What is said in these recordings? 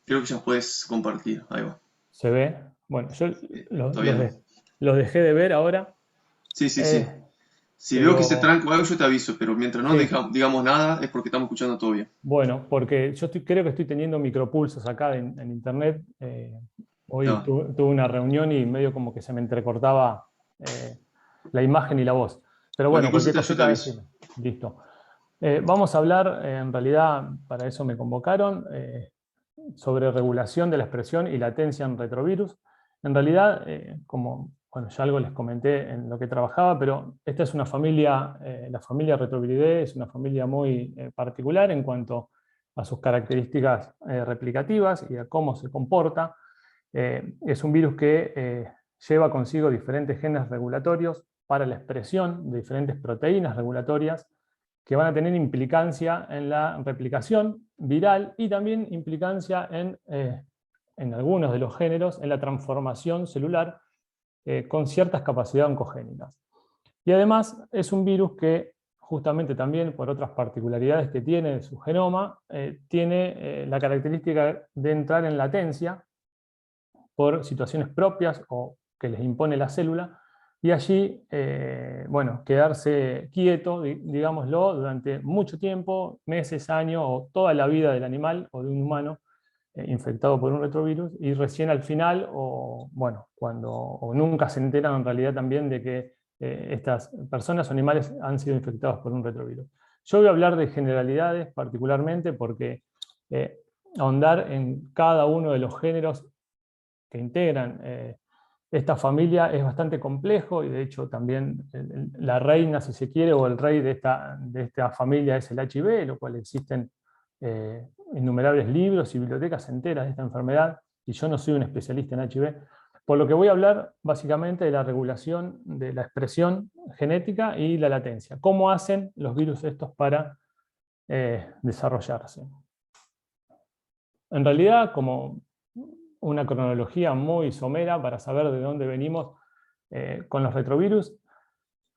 Creo que ya puedes compartir. Ahí va. ¿Se ve? Bueno, yo lo- ¿Está los, bien? de- los dejé de ver ahora, Sí, sí, sí. eh, Si veo que se pero tranca o algo, yo te aviso, pero mientras no sí, digamos nada, es porque estamos escuchando todo bien. bueno, porque creo que estoy teniendo micropulsos acá en internet. Hoy Ah, tuve una reunión y medio como que se me entrecortaba eh, la imagen y la voz. Pero bueno, cualquier cualquier cosita yo te cosita aviso. decime. Listo. Vamos a hablar, en realidad, para eso me convocaron, sobre regulación de la expresión y latencia en retrovirus. En realidad, como bueno, ya algo les comenté en lo que trabajaba, pero esta es una familia, la familia Retroviridae es una familia muy particular en cuanto a sus características replicativas y a cómo se comporta. Es un virus que lleva consigo diferentes genes regulatorios para la expresión de diferentes proteínas regulatorias que van a tener implicancia en la replicación viral y también implicancia en algunos de los géneros en la transformación celular con ciertas capacidades oncogénicas. Y además es un virus que justamente también por otras particularidades que tiene su genoma, tiene la característica de entrar en latencia por situaciones propias o que les impone la célula, y allí, bueno, quedarse quieto, digámoslo, durante mucho tiempo, meses, años, o toda la vida del animal o de un humano infectado por un retrovirus, y recién al final, o bueno, cuando o nunca se enteran en realidad también de que estas personas o animales han sido infectados por un retrovirus. Yo voy a hablar de generalidades particularmente porque eh, ahondar en cada uno de los géneros que integran esta familia es bastante complejo y de hecho también la reina, si se quiere, o el rey de esta familia es el HIV, lo cual existen innumerables libros y bibliotecas enteras de esta enfermedad, y yo no soy un especialista en HIV, por lo que voy a hablar básicamente de la regulación de la expresión genética y la latencia. ¿Cómo hacen los virus estos para desarrollarse? En realidad, como una cronología muy somera para saber de dónde venimos con los retrovirus,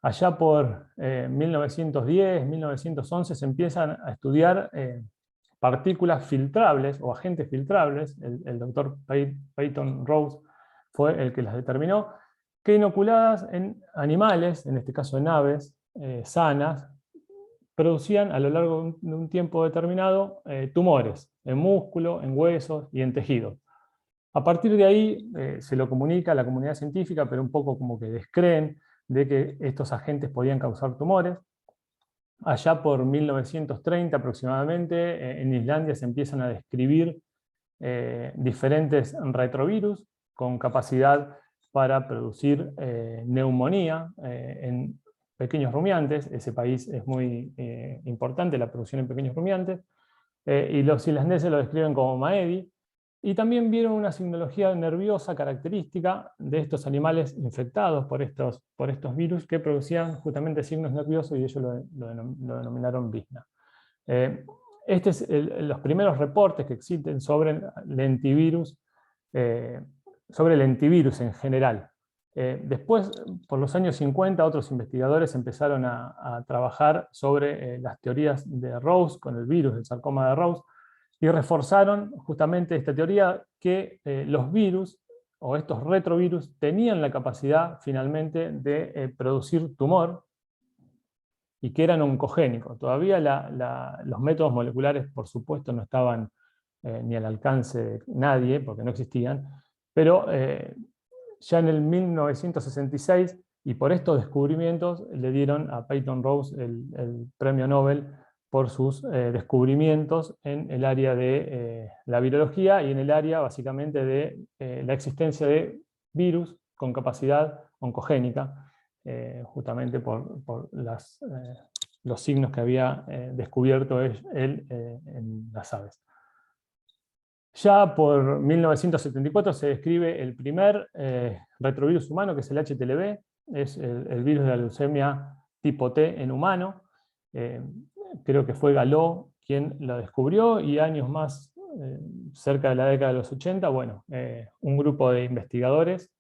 allá por 1910, 1911 se empiezan a estudiar partículas filtrables o agentes filtrables. El doctor Peyton Rose fue el que las determinó, que inoculadas en animales, en este caso en aves sanas, producían a lo largo de un tiempo determinado tumores en músculo, en huesos y en tejidos. A partir de ahí se lo comunica a la comunidad científica, pero un poco como que descreen de que estos agentes podían causar tumores. Allá por 1930 aproximadamente, en Islandia se empiezan a describir diferentes retrovirus con capacidad para producir neumonía en pequeños rumiantes. Ese país es muy importante, la producción en pequeños rumiantes. Y los islandeses lo describen como Maedi. Y también vieron una signología nerviosa característica de estos animales infectados por estos virus que producían justamente signos nerviosos y ellos lo denominaron Vizna. Eh, este es los primeros reportes que existen eh, sobre el lentivirus en general. Después, por los años 50, otros investigadores empezaron a trabajar sobre las teorías de Rose con el virus del sarcoma de Rose y reforzaron justamente esta teoría que los virus o estos retrovirus tenían la capacidad finalmente de producir tumor y que eran oncogénicos. Todavía los métodos moleculares, por supuesto, no estaban ni al alcance de nadie, porque no existían, pero ya en el 1966, y por estos descubrimientos, le dieron a Peyton Rose el premio Nobel por sus descubrimientos en el área de la virología y en el área básicamente de la existencia de virus con capacidad oncogénica justamente por los signos que había descubierto él en las aves. Ya por 1974 se describe el primer retrovirus humano, que es el HTLV, es el virus de la leucemia tipo T en humano. Eh, Creo que fue Galó quien lo descubrió y años más, cerca de la década de los 80, bueno, un grupo de investigadores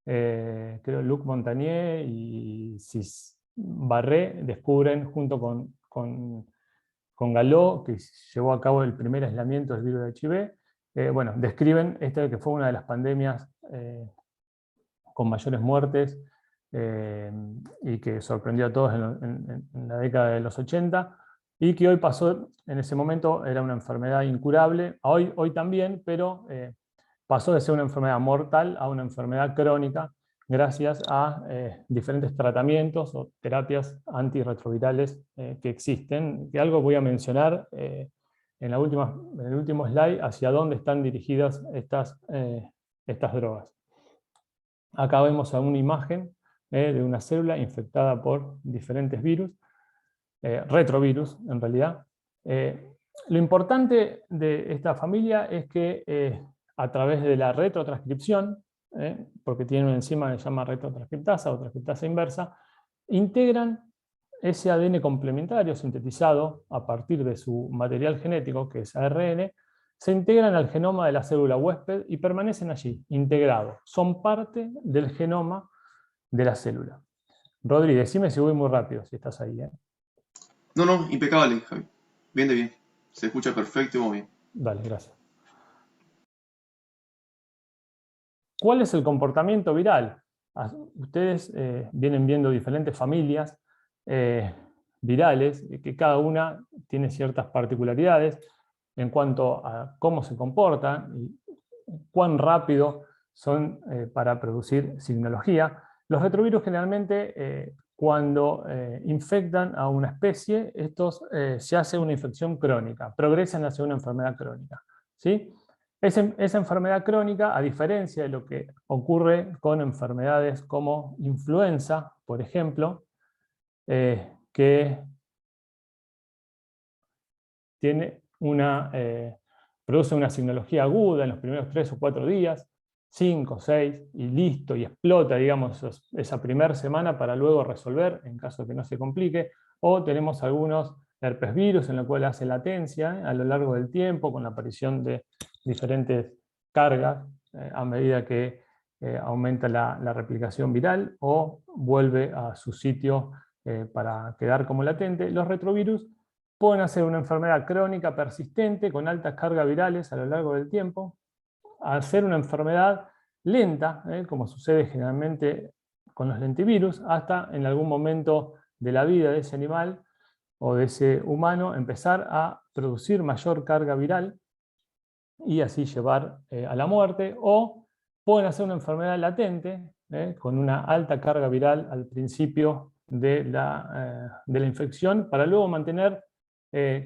creo Luc Montagnier y Cis Barré descubren junto con con Galó, que llevó a cabo el primer aislamiento del virus de HIV, bueno, describen que fue una de las pandemias con mayores muertes y que sorprendió a todos en la década de los 80, y que hoy pasó, en ese momento era una enfermedad incurable, hoy también, pero pasó de ser una enfermedad mortal a una enfermedad crónica gracias a diferentes tratamientos o terapias antirretrovirales que existen, que algo voy a mencionar en el último slide, hacia dónde están dirigidas estas drogas. Acá vemos una imagen de una célula infectada por diferentes virus, retrovirus en realidad. Lo importante de esta familia es que a través de la retrotranscripción, porque tiene una enzima que se llama retrotranscriptasa o transcriptasa inversa, integran ese ADN complementario sintetizado a partir de su material genético, que es ARN, se integran al genoma de la célula huésped y permanecen allí, integrados. Son parte del genoma de la célula. Rodri, decime si voy muy rápido, si estás ahí. No, no, impecable, Javi. Bien de bien. Se escucha perfecto y muy bien. Dale, gracias. ¿Cuál es el comportamiento viral? Ustedes vienen viendo diferentes familias virales, que cada una tiene ciertas particularidades en cuanto a cómo se comportan y cuán rápido son para producir signología. Los retrovirus generalmente, cuando infectan a una especie, se hace una infección crónica, progresan hacia una enfermedad crónica, ¿sí? Esa enfermedad crónica, a diferencia de lo que ocurre con enfermedades como influenza, por ejemplo, que produce una signología aguda en los primeros 3 o 4 días, 5, 6, y listo, y explota, digamos, esa primera semana para luego resolver, en caso de que no se complique. O tenemos algunos herpes virus en los cuales hace latencia a lo largo del tiempo, con la aparición de diferentes cargas a medida que aumenta la replicación viral o vuelve a su sitio para quedar como latente. Los retrovirus pueden hacer una enfermedad crónica persistente con altas cargas virales a lo largo del tiempo, a ser una enfermedad lenta, como sucede generalmente con los lentivirus, hasta en algún momento de la vida de ese animal o de ese humano empezar a producir mayor carga viral y así llevar a la muerte, o pueden hacer una enfermedad latente con una alta carga viral al principio de la infección, para luego mantener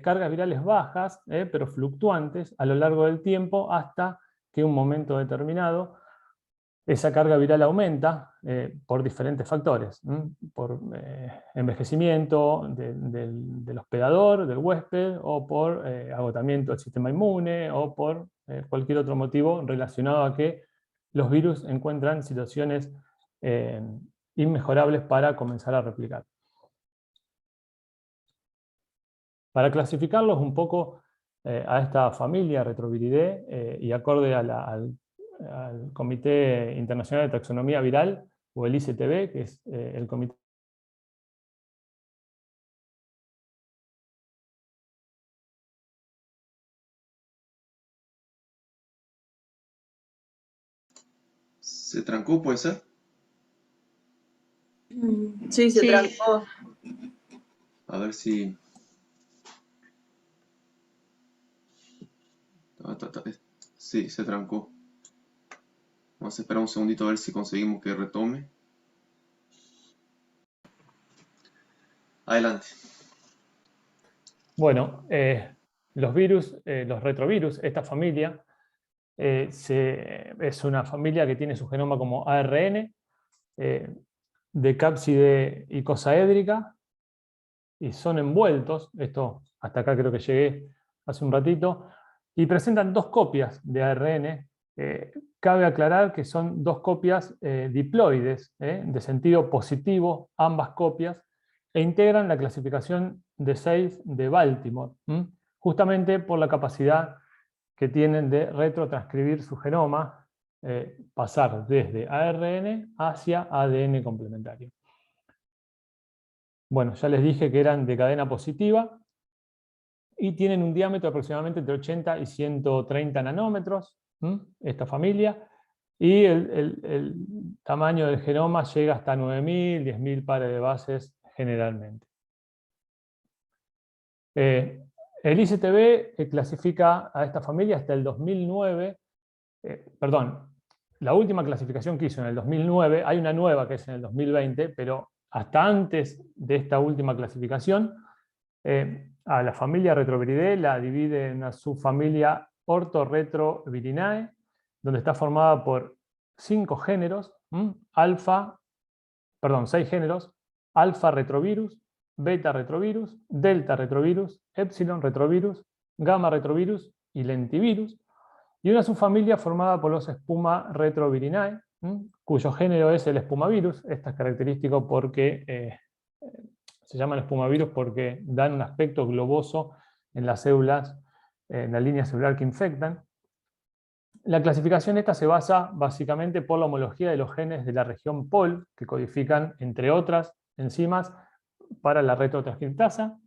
cargas virales bajas, pero fluctuantes a lo largo del tiempo, hasta que en un momento determinado esa carga viral aumenta por diferentes factores, por envejecimiento del hospedador, del huésped, o por agotamiento del sistema inmune, o por cualquier otro motivo relacionado a que los virus encuentran situaciones inmejorables para comenzar a replicar. Para clasificarlos un poco a esta familia Retroviridae y acorde al Comité Internacional de Taxonomía Viral, o el ICTV, que es el comité. ¿Se trancó, puede ser? Sí, se trancó. A ver si... Sí, se trancó. Vamos a esperar un segundito a ver si conseguimos que retome. Adelante. Bueno, los virus, los retrovirus, esta familia, es una familia que tiene su genoma como ARN, de cápside icosaédrica, y son envueltos, esto hasta acá creo que llegué hace un ratito, y presentan 2 copias de ARN. Cabe aclarar que son 2 copias diploides, de sentido positivo, ambas copias, e integran la clasificación de 6 de Baltimore, justamente por la capacidad que tienen de retrotranscribir su genoma, pasar desde ARN hacia ADN complementario. Bueno, ya les dije que eran de cadena positiva, y tienen un diámetro aproximadamente entre 80 y 130 nanómetros, esta familia, y el tamaño del genoma llega hasta 9.000, 10.000 pares de bases generalmente. El ICTB clasifica a esta familia hasta el 2009, perdón, la última clasificación que hizo en el 2009, hay una nueva que es en el 2020, pero hasta antes de esta última clasificación, a la familia Retroviridae la divide en una subfamilia Orthorretroviridae, donde está formada por 5 géneros, 6 géneros: alfa retrovirus, beta retrovirus, delta retrovirus, epsilon retrovirus, gamma retrovirus y lentivirus, y una subfamilia formada por los espuma retrovirinae, cuyo género es el espumavirus. Esta es característico porque se llaman espumavirus porque dan un aspecto globoso en las células, en la línea celular que infectan. La clasificación esta se basa básicamente por la homología de los genes de la región POL, que codifican, entre otras enzimas, para la retrotranscriptasa.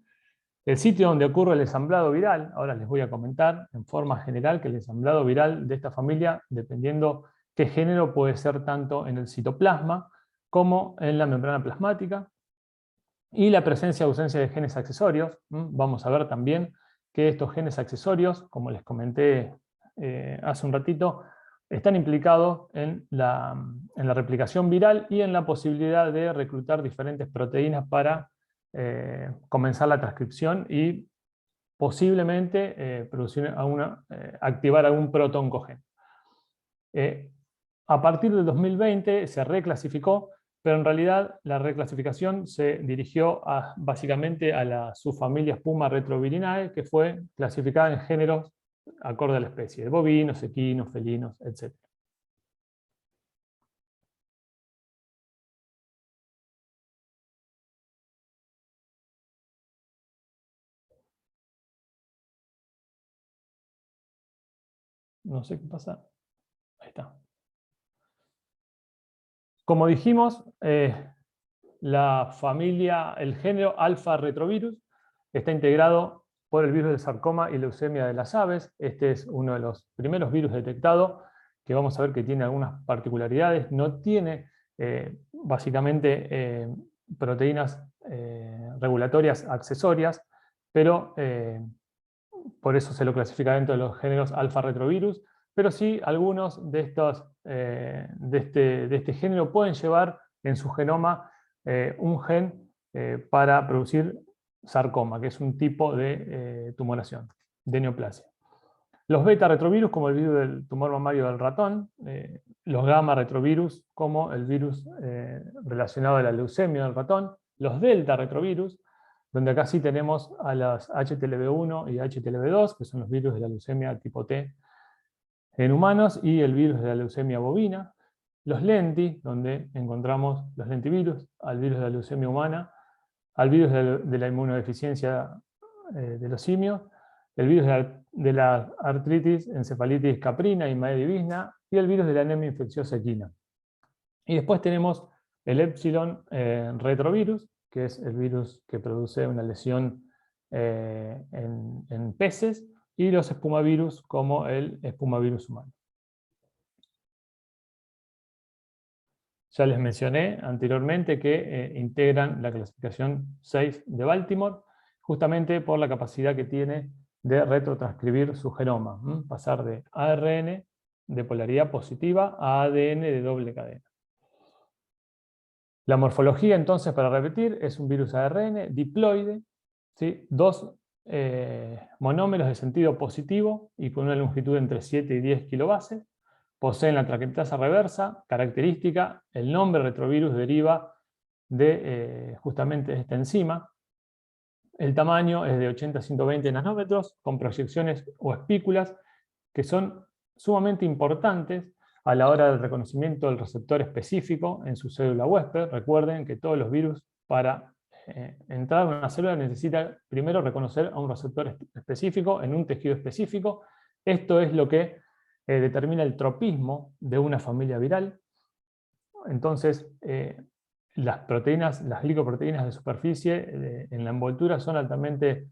El sitio donde ocurre el ensamblado viral, ahora les voy a comentar en forma general que el ensamblado viral de esta familia, dependiendo qué género, puede ser tanto en el citoplasma como en la membrana plasmática. Y la presencia o ausencia de genes accesorios. Vamos a ver también que estos genes accesorios, como les comenté hace un ratito, están implicados en la replicación viral y en la posibilidad de reclutar diferentes proteínas para comenzar la transcripción y posiblemente activar algún protooncogen. A partir del 2020 se reclasificó, pero en realidad la reclasificación se dirigió básicamente a la subfamilia Espuma retrovirinae, que fue clasificada en géneros acorde a la especie, de bovinos, equinos, felinos, etc. No sé qué pasa. Ahí está. Como dijimos, la familia, el género alfa retrovirus está integrado por el virus del sarcoma y leucemia de las aves. Este es uno de los primeros virus detectados, que vamos a ver que tiene algunas particularidades. No tiene básicamente proteínas regulatorias accesorias, pero por eso se lo clasifica dentro de los géneros alfa retrovirus, pero sí algunos de este género pueden llevar en su genoma un gen para producir sarcoma, que es un tipo de tumoración, de neoplasia. Los beta retrovirus, como el virus del tumor mamario del ratón, los gamma retrovirus, como el virus relacionado a la leucemia del ratón, los delta retrovirus, donde acá sí tenemos a las HTLV1 y HTLV2, que son los virus de la leucemia tipo T en humanos, y el virus de la leucemia bovina. Los lenti, donde encontramos los lentivirus, al virus de la leucemia humana, al virus de la inmunodeficiencia de los simios, el virus de la artritis, encefalitis caprina y maedivizna, y el virus de la anemia infecciosa equina. Y después tenemos el epsilon retrovirus, que es el virus que produce una lesión en peces, y los espumavirus, como el espumavirus humano. Ya les mencioné anteriormente que integran la clasificación 6 de Baltimore, justamente por la capacidad que tiene de retrotranscribir su genoma, pasar de ARN de polaridad positiva a ADN de doble cadena. La morfología, entonces, para repetir, es un virus ARN diploide, ¿sí? 2 monómeros de sentido positivo y con una longitud entre 7 y 10 kilobases. Poseen la traquetasa reversa, característica. El nombre retrovirus deriva de justamente esta enzima. El tamaño es de 80 a 120 nanómetros, con proyecciones o espículas que son sumamente importantes a la hora del reconocimiento del receptor específico en su célula huésped. Recuerden que todos los virus, para entrar en una célula, necesitan primero reconocer a un receptor específico en un tejido específico. Esto es lo que determina el tropismo de una familia viral. Entonces, las proteínas, las glicoproteínas de superficie en la envoltura son altamente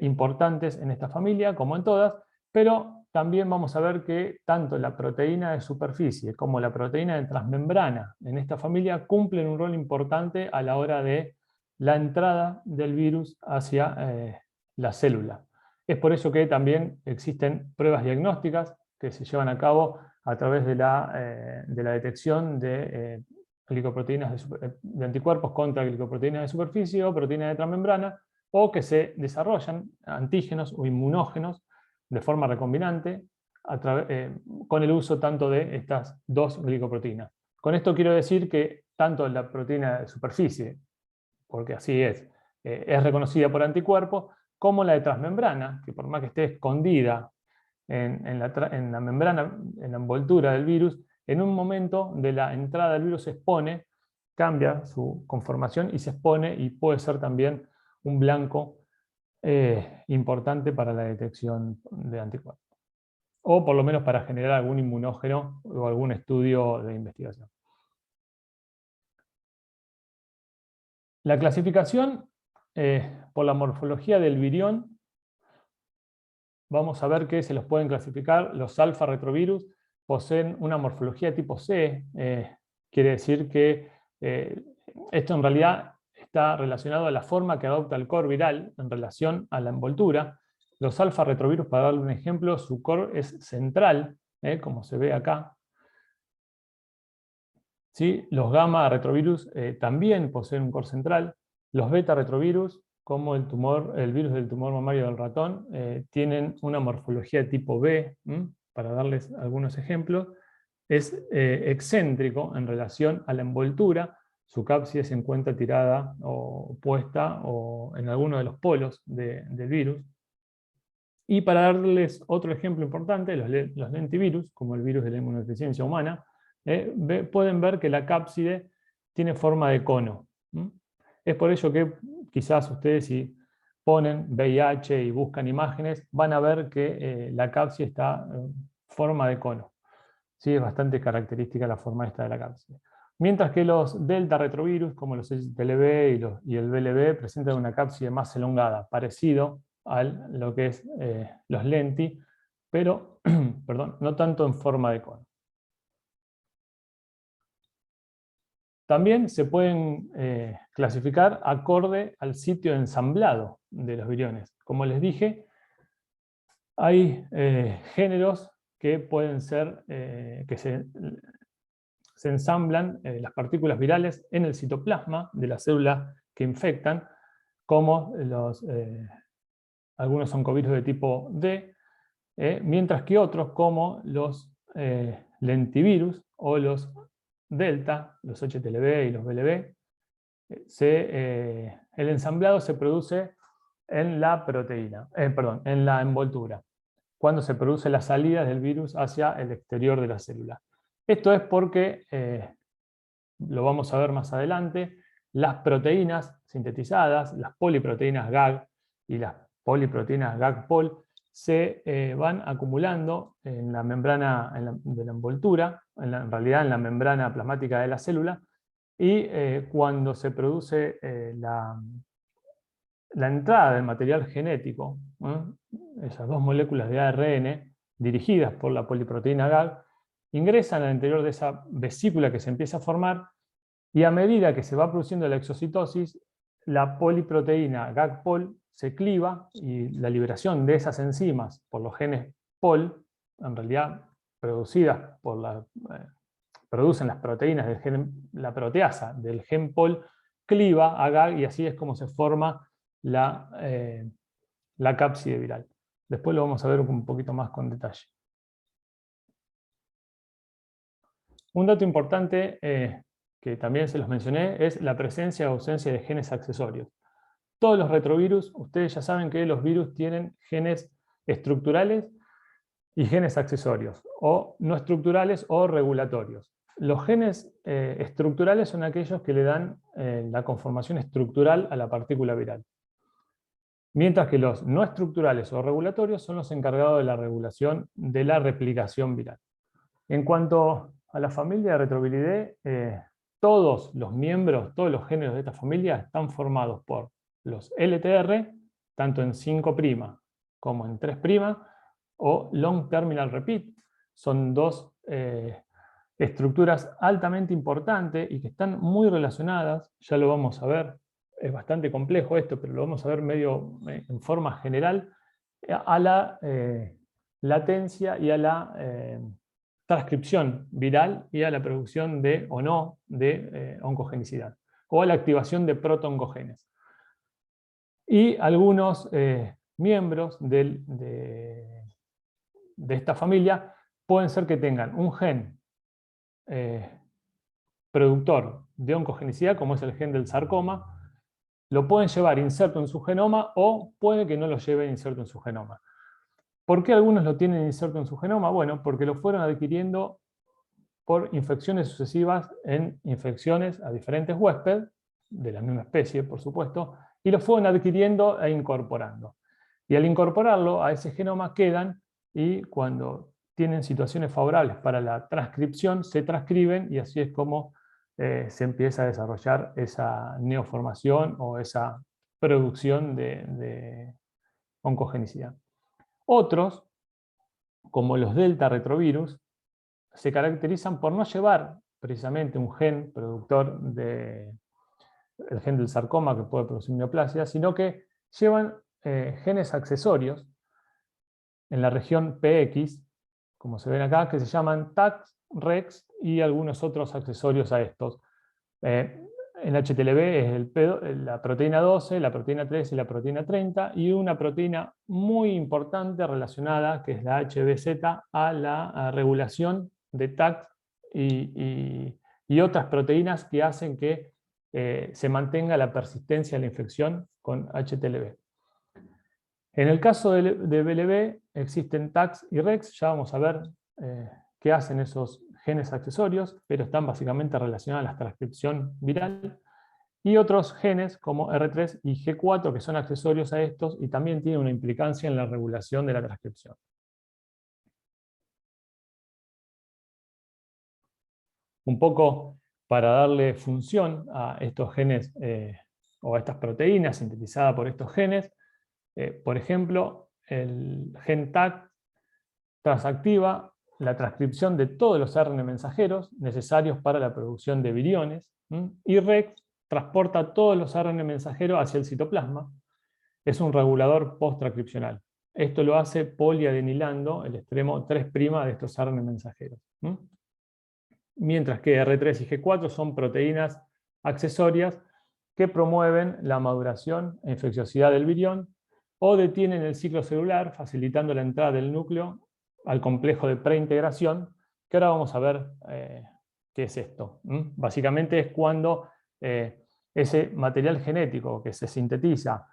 importantes en esta familia, como en todas, pero también vamos a ver que tanto la proteína de superficie como la proteína de transmembrana en esta familia cumplen un rol importante a la hora de la entrada del virus hacia la célula. Es por eso que también existen pruebas diagnósticas que se llevan a cabo a través de la detección de glicoproteínas de anticuerpos contra glicoproteínas de superficie o proteínas de transmembrana, o que se desarrollan antígenos o inmunógenos de forma recombinante con el uso tanto de estas dos glicoproteínas. Con esto quiero decir que tanto la proteína de superficie, porque así es reconocida por anticuerpos, como la de transmembrana, que por más que esté escondida en la membrana, en la envoltura del virus, en un momento de la entrada del virus se expone, cambia su conformación y se expone, y puede ser también un blanco importante para la detección de anticuerpos, o por lo menos para generar algún inmunógeno o algún estudio de investigación. La clasificación por la morfología del virión, vamos a ver que se los pueden clasificar. Los alfa retrovirus poseen una morfología tipo C, quiere decir que esto en realidad está relacionado a la forma que adopta el core viral en relación a la envoltura. Los alfa retrovirus, para darle un ejemplo, su core es central, como se ve acá. ¿Sí? Los gamma retrovirus también poseen un core central. Los beta retrovirus, como el virus del tumor mamario del ratón, tienen una morfología tipo B. Para darles algunos ejemplos, es excéntrico en relación a la envoltura. Su cápside se encuentra tirada o puesta o en alguno de los polos del virus. Y para darles otro ejemplo importante, los lentivirus, como el virus de la inmunodeficiencia humana, pueden ver que la cápside tiene forma de cono. Es por ello que quizás ustedes, si ponen VIH y buscan imágenes, van a ver que la cápside está en forma de cono. Sí, es bastante característica la forma esta de la cápside. Mientras que los delta retrovirus, como los HTLV y el VLB, presentan una cápside más elongada, parecido a lo que es los lenti, pero perdón, no tanto en forma de cono. También se pueden clasificar acorde al sitio de ensamblado de los viriones. Como les dije, hay géneros que pueden ser, que se ensamblan las partículas virales en el citoplasma de la célula que infectan, como algunos oncovirus de tipo D, mientras que otros, como los lentivirus o los delta, los HTLV y los VLB, el ensamblado se produce en la proteína, en la envoltura, cuando se produce la salida del virus hacia el exterior de la célula. Esto es porque, lo vamos a ver más adelante, las proteínas sintetizadas, las poliproteínas GAG y las poliproteínas GAG-POL, se van acumulando en la membrana de la envoltura, en realidad en la membrana plasmática de la célula, y cuando se produce la entrada del material genético, esas dos moléculas de ARN dirigidas por la poliproteína GAG, ingresan al interior de esa vesícula que se empieza a formar, y a medida que se va produciendo la exocitosis, la poliproteína GAG-POL se cliva, y la liberación de esas enzimas por los genes POL, en realidad producidas por producen las proteínas del gen, la proteasa del gen POL, cliva a GAG, y así es como se forma la cápside viral. Después lo vamos a ver un poquito más con detalle. Un dato importante que también se los mencioné es la presencia o ausencia de genes accesorios. Todos los retrovirus, ustedes ya saben que los virus tienen genes estructurales y genes accesorios, o no estructurales o regulatorios. Los genes estructurales son aquellos que le dan la conformación estructural a la partícula viral, mientras que los no estructurales o regulatorios son los encargados de la regulación de la replicación viral. En cuanto a la familia de Retroviridae, todos los miembros, todos los géneros de esta familia están formados por los LTR tanto en 5' como en 3', o long terminal repeat. Son dos estructuras altamente importantes y que están muy relacionadas, ya lo vamos a ver, es bastante complejo esto, pero lo vamos a ver medio en forma general, a la latencia y a la transcripción viral y a la producción de o no de oncogenicidad, o a la activación de protooncogenes. Y algunos miembros de esta familia pueden ser que tengan un gen productor de oncogenicidad, como es el gen del sarcoma, lo pueden llevar inserto en su genoma o puede que no lo lleven inserto en su genoma. ¿Por qué algunos lo tienen inserto en su genoma? Bueno, porque lo fueron adquiriendo por infecciones sucesivas en infecciones a diferentes huéspedes, de la misma especie, por supuesto, y lo fueron adquiriendo e incorporando. Y al incorporarlo a ese genoma quedan, y cuando tienen situaciones favorables para la transcripción, se transcriben, y así es como se empieza a desarrollar esa neoformación o esa producción de oncogenicidad. Otros, como los delta retrovirus, se caracterizan por no llevar precisamente un gen productor del gen del sarcoma que puede producir neoplasia, sino que llevan genes accesorios en la región PX, como se ven acá, que se llaman TAX, REX y algunos otros accesorios a estos. En HTLV es la proteína 12, la proteína 13 y la proteína 30, y una proteína muy importante relacionada, que es la HBZ, a la regulación de TAC y otras proteínas que hacen que se mantenga la persistencia de la infección con HTLV. En el caso de BLB existen TACs y REX, ya vamos a ver qué hacen esos genes accesorios, pero están básicamente relacionados a la transcripción viral, y otros genes como R3 y G4 que son accesorios a estos y también tienen una implicancia en la regulación de la transcripción. Un poco para darle función a estos genes o a estas proteínas sintetizadas por estos genes, por ejemplo, el gen TAC transactiva la transcripción de todos los ARN mensajeros necesarios para la producción de viriones, y REX transporta todos los ARN mensajeros hacia el citoplasma. Es un regulador post-transcripcional. Esto lo hace poliadenilando el extremo 3' de estos ARN mensajeros. Mientras que R3 y G4 son proteínas accesorias que promueven la maduración e infecciosidad del virión o detienen el ciclo celular, facilitando la entrada del núcleo al complejo de preintegración, que ahora vamos a ver qué es esto. Básicamente es cuando ese material genético que se sintetiza,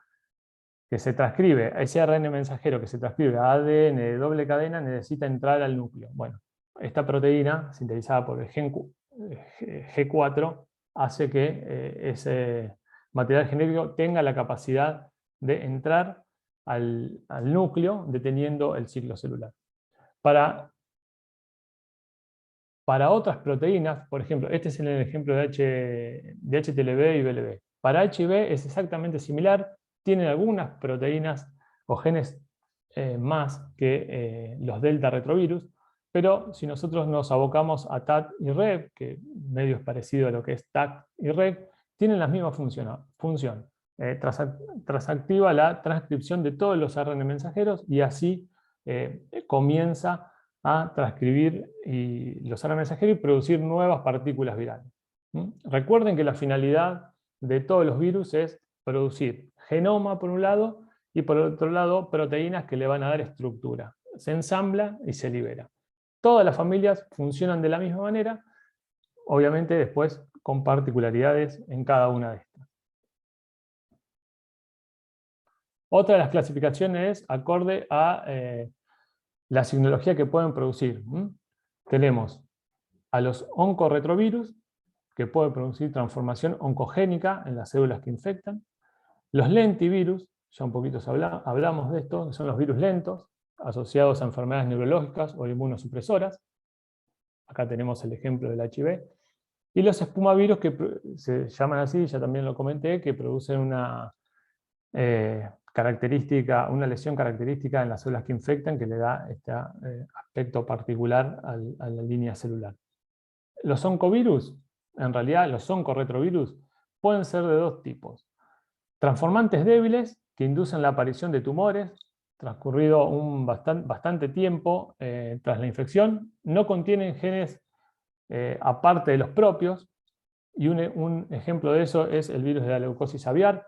que se transcribe, ese ARN mensajero que se transcribe a ADN de doble cadena, necesita entrar al núcleo. Bueno, esta proteína, sintetizada por el gen G4, hace que ese material genético tenga la capacidad de entrar al núcleo, deteniendo el ciclo celular. Para otras proteínas, por ejemplo, este es el ejemplo de HTLV y BLB. Para HIV es exactamente similar, tienen algunas proteínas o genes más que los delta retrovirus, pero si nosotros nos abocamos a TAT y REG, que medio es parecido a lo que es TAC y REG, tienen la misma función. Transactiva la transcripción de todos los ARN mensajeros y así comienza a transcribir los ARN mensajeros y producir nuevas partículas virales. Recuerden que la finalidad de todos los virus es producir genoma por un lado y por otro lado proteínas que le van a dar estructura. Se ensambla y se libera. Todas las familias funcionan de la misma manera, obviamente después con particularidades en cada una de estas. Otra de las clasificaciones es acorde a la signología que pueden producir. Tenemos a los oncorretrovirus, que pueden producir transformación oncogénica en las células que infectan. Los lentivirus, ya un poquito hablamos de esto, que son los virus lentos, asociados a enfermedades neurológicas o inmunosupresoras. Acá tenemos el ejemplo del HIV. Y los espumavirus, que se llaman así, ya también lo comenté, que producen una característica, una lesión característica en las células que infectan que le da este aspecto particular a la línea celular. Los oncovirus, en realidad los oncorretrovirus, pueden ser de dos tipos. Transformantes débiles que inducen la aparición de tumores, transcurrido bastante tiempo tras la infección, no contienen genes aparte de los propios, y un ejemplo de eso es el virus de la leucosis aviar.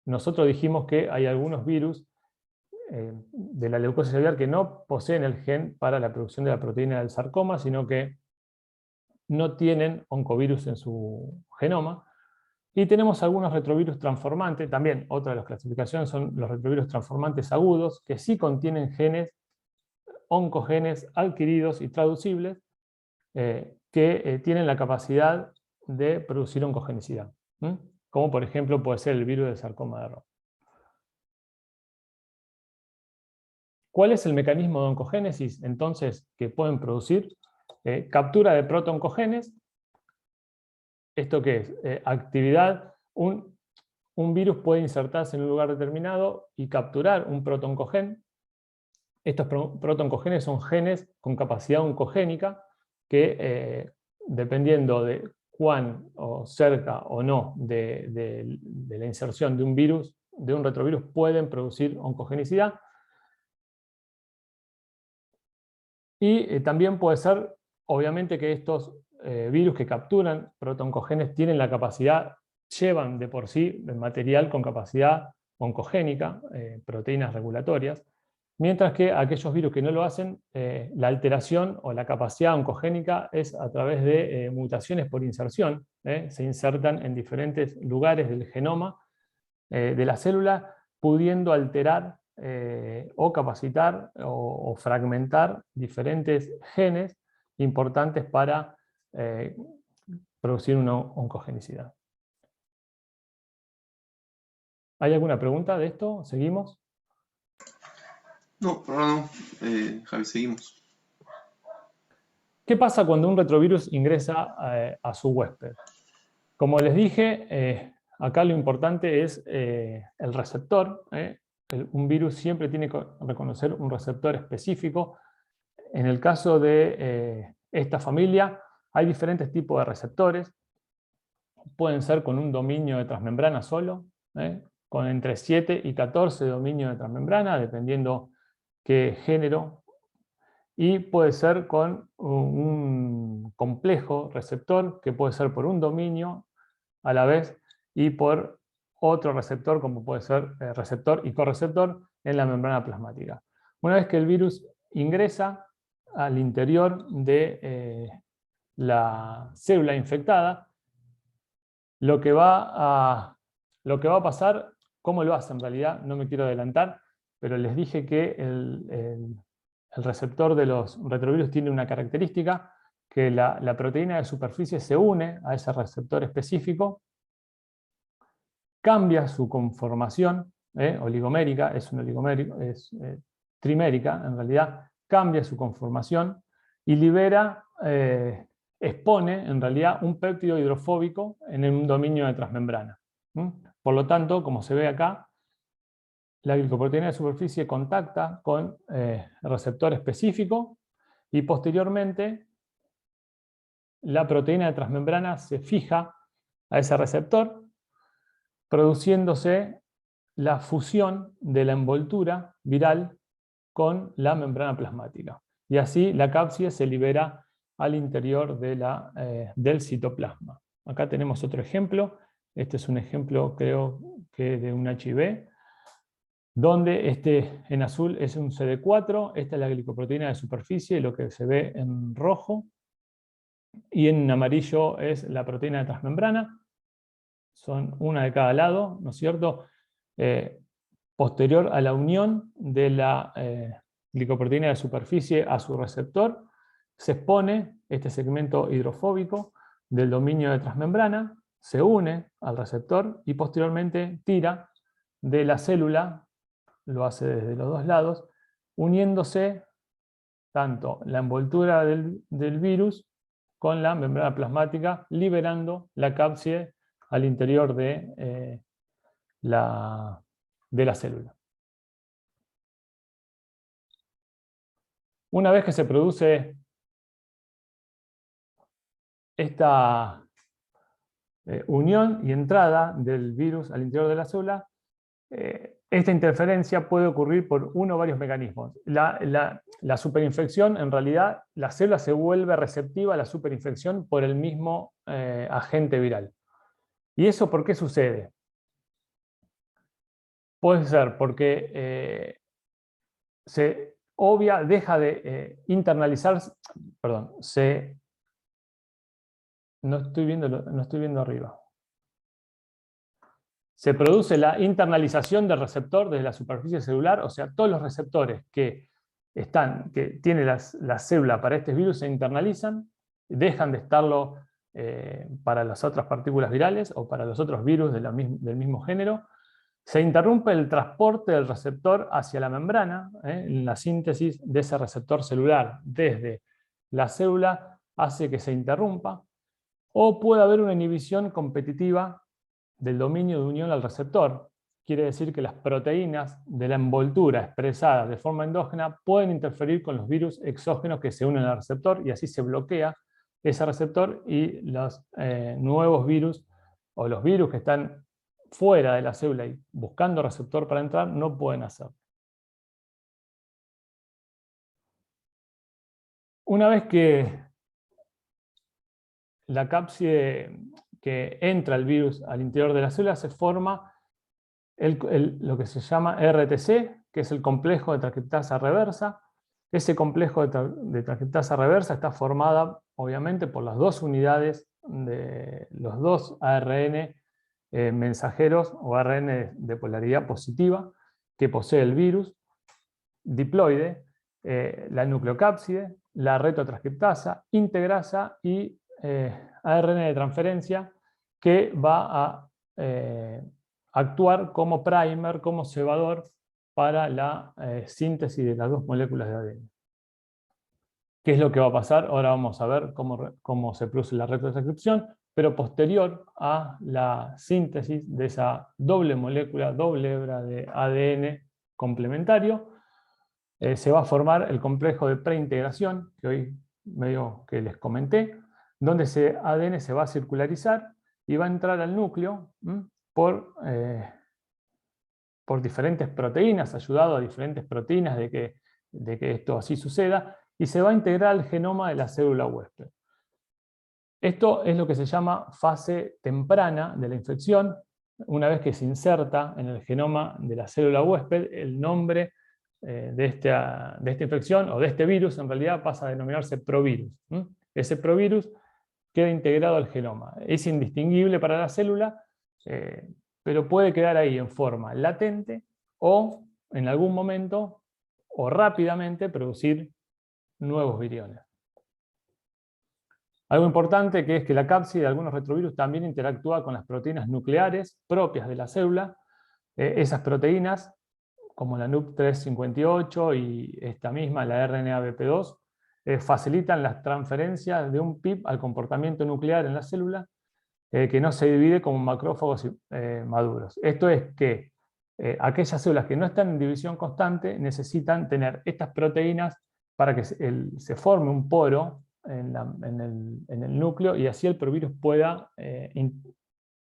Nosotros dijimos que hay algunos virus de la leucosis aviar que no poseen el gen para la producción de la proteína del sarcoma, sino que no tienen oncovirus en su genoma. Y tenemos algunos retrovirus transformantes, también otra de las clasificaciones son los retrovirus transformantes agudos, que sí contienen genes, oncogenes adquiridos y traducibles, que tienen la capacidad de producir oncogenicidad, como por ejemplo puede ser el virus del sarcoma de Rho. ¿Cuál es el mecanismo de oncogénesis entonces que pueden producir? Captura de protooncogenes. ¿Esto qué es? Actividad. Un virus puede insertarse en un lugar determinado y capturar un protooncogen. Estos protooncogenes son genes con capacidad oncogénica que, dependiendo de cuán o cerca o no de la inserción de un virus, de un retrovirus, pueden producir oncogenicidad. Y también puede ser, obviamente, que estos virus que capturan protooncogenes tienen la capacidad, llevan de por sí material con capacidad oncogénica, proteínas regulatorias, mientras que aquellos virus que no lo hacen, la alteración o la capacidad oncogénica es a través de mutaciones por inserción. Se insertan en diferentes lugares del genoma de la célula, pudiendo alterar o capacitar o fragmentar diferentes genes importantes para producir una oncogenicidad. ¿Hay alguna pregunta de esto? ¿Seguimos? No, por ahora no. Javi, seguimos. ¿Qué pasa cuando un retrovirus ingresa a su huésped? Como les dije, acá lo importante es el receptor. Un virus siempre tiene que reconocer un receptor específico. En el caso de esta familia, hay diferentes tipos de receptores. Pueden ser con un dominio de transmembrana solo, con entre 7 y 14 dominios de transmembrana, dependiendo qué género. Y puede ser con un complejo receptor, que puede ser por un dominio a la vez y por otro receptor, como puede ser receptor y correceptor en la membrana plasmática. Una vez que el virus ingresa al interior de la célula infectada, lo que va a pasar, ¿cómo lo hace en realidad? No me quiero adelantar, pero les dije que el receptor de los retrovirus tiene una característica, que la proteína de superficie se une a ese receptor específico, cambia su conformación, oligomérica, es trimérica en realidad, cambia su conformación y libera, expone en realidad un péptido hidrofóbico en un dominio de transmembrana. Por lo tanto, como se ve acá, la glicoproteína de superficie contacta con el receptor específico y posteriormente la proteína de transmembrana se fija a ese receptor, produciéndose la fusión de la envoltura viral con la membrana plasmática. Y así la cápside se libera al interior del citoplasma. Acá tenemos otro ejemplo. Este es un ejemplo, creo que de un HIV, donde en azul es un CD4, esta es la glicoproteína de superficie, lo que se ve en rojo, y en amarillo es la proteína de transmembrana. Son una de cada lado, ¿no es cierto? Posterior a la unión de la glicoproteína de superficie a su receptor, se expone este segmento hidrofóbico del dominio de transmembrana, se une al receptor y posteriormente tira de la célula, lo hace desde los dos lados, uniéndose tanto la envoltura del virus con la membrana plasmática, liberando la cápside al interior de la célula. Una vez que se produce esta unión y entrada del virus al interior de la célula, esta interferencia puede ocurrir por uno o varios mecanismos. La superinfección, en realidad, la célula se vuelve receptiva a la superinfección por el mismo agente viral. ¿Y eso por qué sucede? Puede ser porque se obvia, deja de internalizar, perdón, no estoy viendo arriba. Se produce la internalización del receptor desde la superficie celular, o sea, todos los receptores que tiene la célula para este virus se internalizan, dejan de estarlo para las otras partículas virales o para los otros virus del mismo género. Se interrumpe el transporte del receptor hacia la membrana, en la síntesis de ese receptor celular desde la célula hace que se interrumpa, o puede haber una inhibición competitiva del dominio de unión al receptor. Quiere decir que las proteínas de la envoltura expresadas de forma endógena pueden interferir con los virus exógenos que se unen al receptor y así se bloquea ese receptor y los nuevos virus o los virus que están fuera de la célula y buscando receptor para entrar no pueden hacerlo. Una vez que la cápside que entra el virus al interior de la célula se forma lo que se llama RTC, que es el complejo de transcriptasa reversa. Ese complejo de transcriptasa reversa está formada, obviamente, por las dos unidades de los dos ARN mensajeros o ARN de polaridad positiva que posee el virus, diploide, la nucleocápside, la retrotranscriptasa, integrasa y ARN de transferencia que va a actuar como primer, como cebador para la síntesis de las dos moléculas de ADN. ¿Qué es lo que va a pasar? Ahora vamos a ver cómo se produce la retrotranscripción, pero posterior a la síntesis de esa doble molécula, doble hebra de ADN complementario, se va a formar el complejo de preintegración, que hoy medio que les comenté, donde ese ADN se va a circularizar y va a entrar al núcleo por diferentes proteínas, ayudado a diferentes proteínas de que esto así suceda, y se va a integrar al genoma de la célula huésped. Esto es lo que se llama fase temprana de la infección. Una vez que se inserta en el genoma de la célula huésped, el nombre de esta infección, o de este virus, en realidad pasa a denominarse provirus. Ese provirus queda integrado al genoma. Es indistinguible para la célula, pero puede quedar ahí en forma latente o en algún momento o rápidamente producir nuevos viriones. Algo importante que es que la cápside de algunos retrovirus también interactúa con las proteínas nucleares propias de la célula. Esas proteínas, como la NUP358 y esta misma, la RNA-BP2, facilitan las transferencias de un PIP al comportamiento nuclear en la célula, que no se divide como macrófagos maduros. Esto es que aquellas células que no están en división constante necesitan tener estas proteínas para que se forme un poro en el núcleo y así el provirus pueda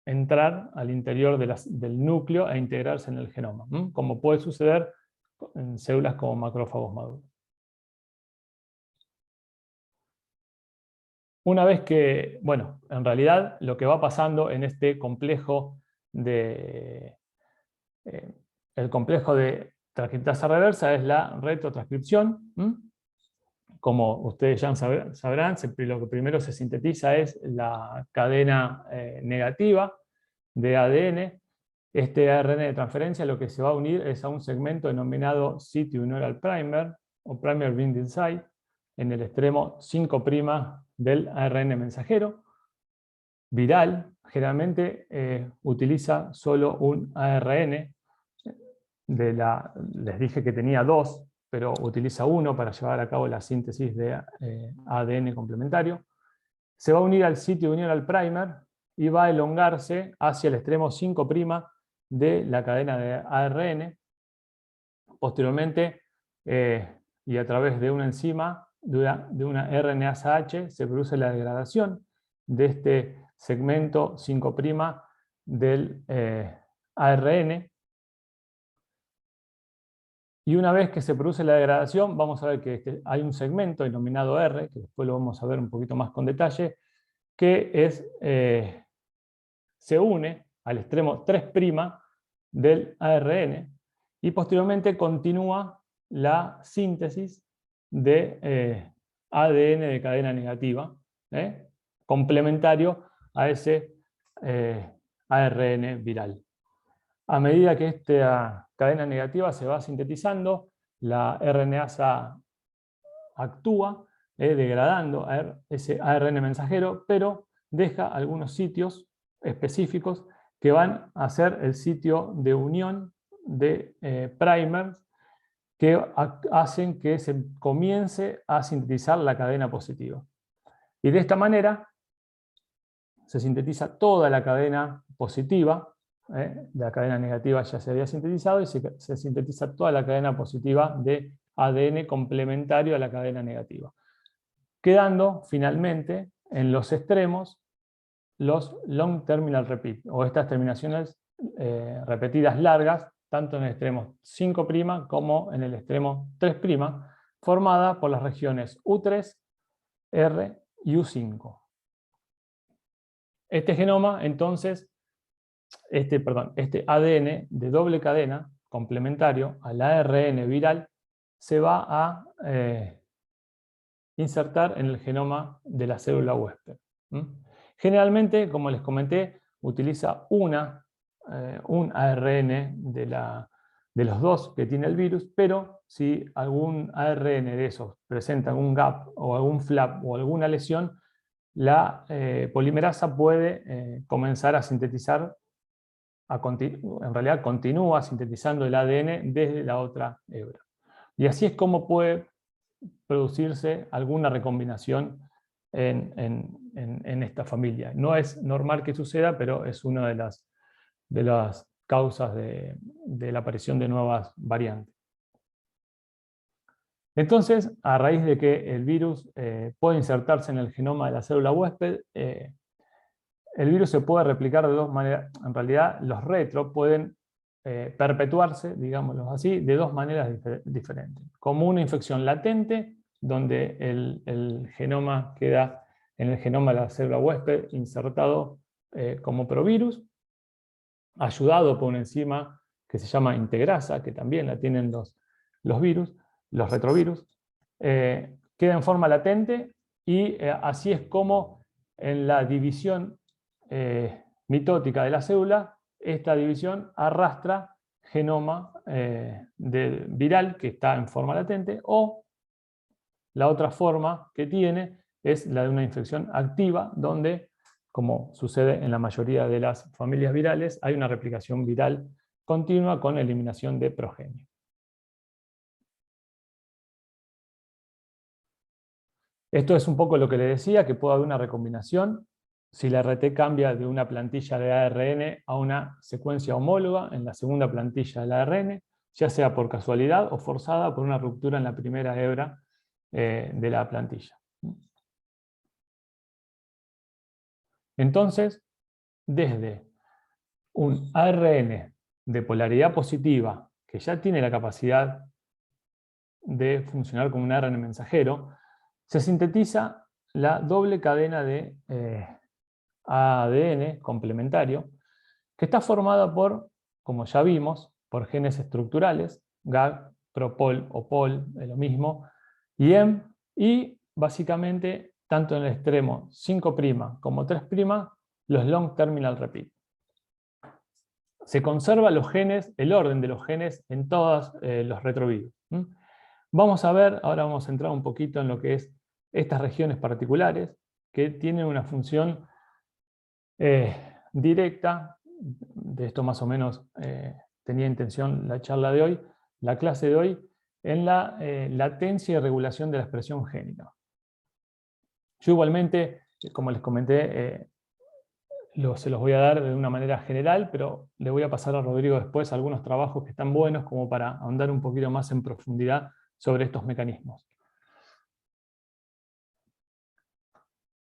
entrar al interior del núcleo e integrarse en el genoma, como puede suceder en células como macrófagos maduros. Una vez que, bueno, en realidad lo que va pasando en este complejo el complejo de transcriptasa reversa es la retrotranscripción. Como ustedes ya sabrán, lo que primero se sintetiza es la cadena negativa de ADN. Este ARN de transferencia lo que se va a unir es a un segmento denominado sitio neural primer, o primer binding site, en el extremo 5' del ARN mensajero. Viral, generalmente utiliza solo un ARN, les dije que tenía dos, pero utiliza uno para llevar a cabo la síntesis de ADN complementario. Se va a unir al sitio de unión al primer y va a elongarse hacia el extremo 5' de la cadena de ARN. Posteriormente y a través de una enzima, de una RNasa H, se produce la degradación de este segmento 5' del ARN. Y una vez que se produce la degradación, vamos a ver que hay un segmento denominado R, que después lo vamos a ver un poquito más con detalle, que se une al extremo 3' del ARN y posteriormente continúa la síntesis de ADN de cadena negativa, complementario a ese ARN viral. A medida que esta cadena negativa se va sintetizando, la RNasa actúa degradando ese ARN mensajero, pero deja algunos sitios específicos que van a ser el sitio de unión de primers que hacen que se comience a sintetizar la cadena positiva. Y de esta manera se sintetiza toda la cadena positiva, la cadena negativa ya se había sintetizado, y se sintetiza toda la cadena positiva de ADN complementario a la cadena negativa, quedando finalmente en los extremos los long terminal repeat, o estas terminaciones repetidas largas, tanto en el extremo 5' como en el extremo 3', formadas por las regiones U3, R y U5. Este genoma, entonces, este ADN de doble cadena, complementario al ARN viral, se va a insertar en el genoma de la célula huésped. Generalmente, como les comenté, utiliza un ARN de los dos que tiene el virus, pero si algún ARN de esos presenta algún gap o algún flap o alguna lesión, la polimerasa puede comenzar a sintetizar, en realidad continúa sintetizando el ADN desde la otra hebra. Y así es como puede producirse alguna recombinación en esta familia. No es normal que suceda, pero es una de las causas de la aparición de nuevas variantes. Entonces, a raíz de que el virus puede insertarse en el genoma de la célula huésped, el virus se puede replicar de dos maneras. En realidad, los retro pueden perpetuarse, digámoslo así, de dos maneras diferentes. Como una infección latente, donde el genoma queda en el genoma de la célula huésped insertado como provirus, ayudado por una enzima que se llama integrasa, que también la tienen los virus, los retrovirus, queda en forma latente y así es como en la división mitótica de la célula, esta división arrastra genoma viral que está en forma latente, o la otra forma que tiene es la de una infección activa, donde, como sucede en la mayoría de las familias virales, hay una replicación viral continua con eliminación de progenio. Esto es un poco lo que le decía, que puede haber una recombinación si la RT cambia de una plantilla de ARN a una secuencia homóloga en la segunda plantilla del ARN, ya sea por casualidad o forzada por una ruptura en la primera hebra de la plantilla. Entonces, desde un ARN de polaridad positiva, que ya tiene la capacidad de funcionar como un ARN mensajero, se sintetiza la doble cadena de ADN complementario, que está formada por, como ya vimos, por genes estructurales, GAG, ProPol o POL, es lo mismo, y EM, y básicamente, tanto en el extremo 5' como 3', los long terminal repeat. Se conserva los genes, el orden de los genes en todos los retrovirus. Vamos a ver, ahora vamos a entrar un poquito en lo que es estas regiones particulares, que tienen una función directa. De esto más o menos tenía intención la charla de hoy, la clase de hoy, en la latencia y regulación de la expresión génica. Yo igualmente, como les comenté, se los voy a dar de una manera general, pero le voy a pasar a Rodrigo después algunos trabajos que están buenos como para ahondar un poquito más en profundidad sobre estos mecanismos.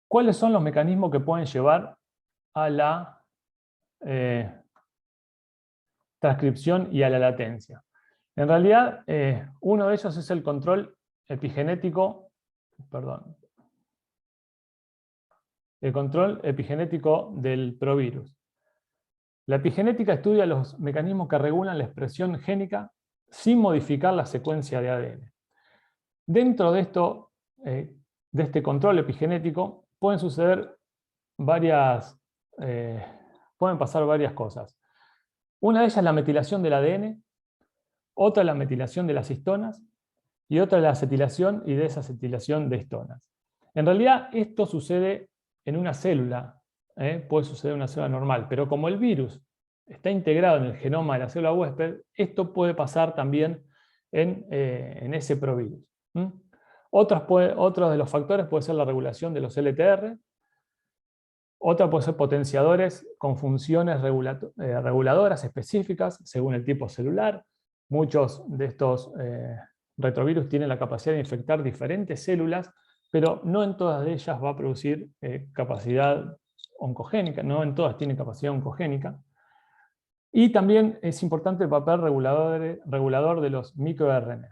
¿Cuáles son los mecanismos que pueden llevar a la transcripción y a la latencia? En realidad, uno de ellos es el control epigenético, el control epigenético del provirus. La epigenética estudia los mecanismos que regulan la expresión génica sin modificar la secuencia de ADN. Dentro de este control epigenético pueden suceder pueden pasar varias cosas. Una de ellas es la metilación del ADN, otra la metilación de las histonas y otra la acetilación y desacetilación de histonas. En realidad esto sucede en una célula, puede suceder en una célula normal, pero como el virus está integrado en el genoma de la célula huésped, esto puede pasar también en ese provirus. Otro de los factores puede ser la regulación de los LTR, otra puede ser potenciadores con funciones reguladoras específicas según el tipo celular. Muchos de estos retrovirus tienen la capacidad de infectar diferentes células, pero no en todas de ellas va a producir capacidad oncogénica, no en todas tienen capacidad oncogénica. Y también es importante el papel regulador de los microARN.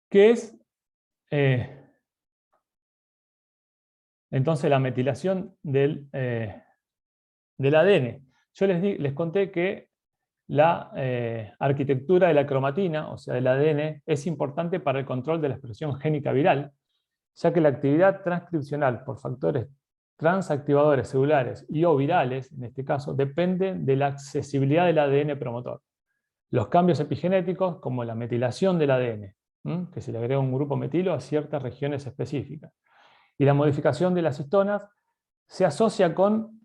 ¿Qué es entonces la metilación del ADN? Yo les conté que la arquitectura de la cromatina, o sea del ADN, es importante para el control de la expresión génica viral, ya que la actividad transcripcional por factores transactivadores celulares y o virales, en este caso, depende de la accesibilidad del ADN promotor. Los cambios epigenéticos, como la metilación del ADN, que se le agrega un grupo metilo a ciertas regiones específicas, y la modificación de las histonas, se asocia con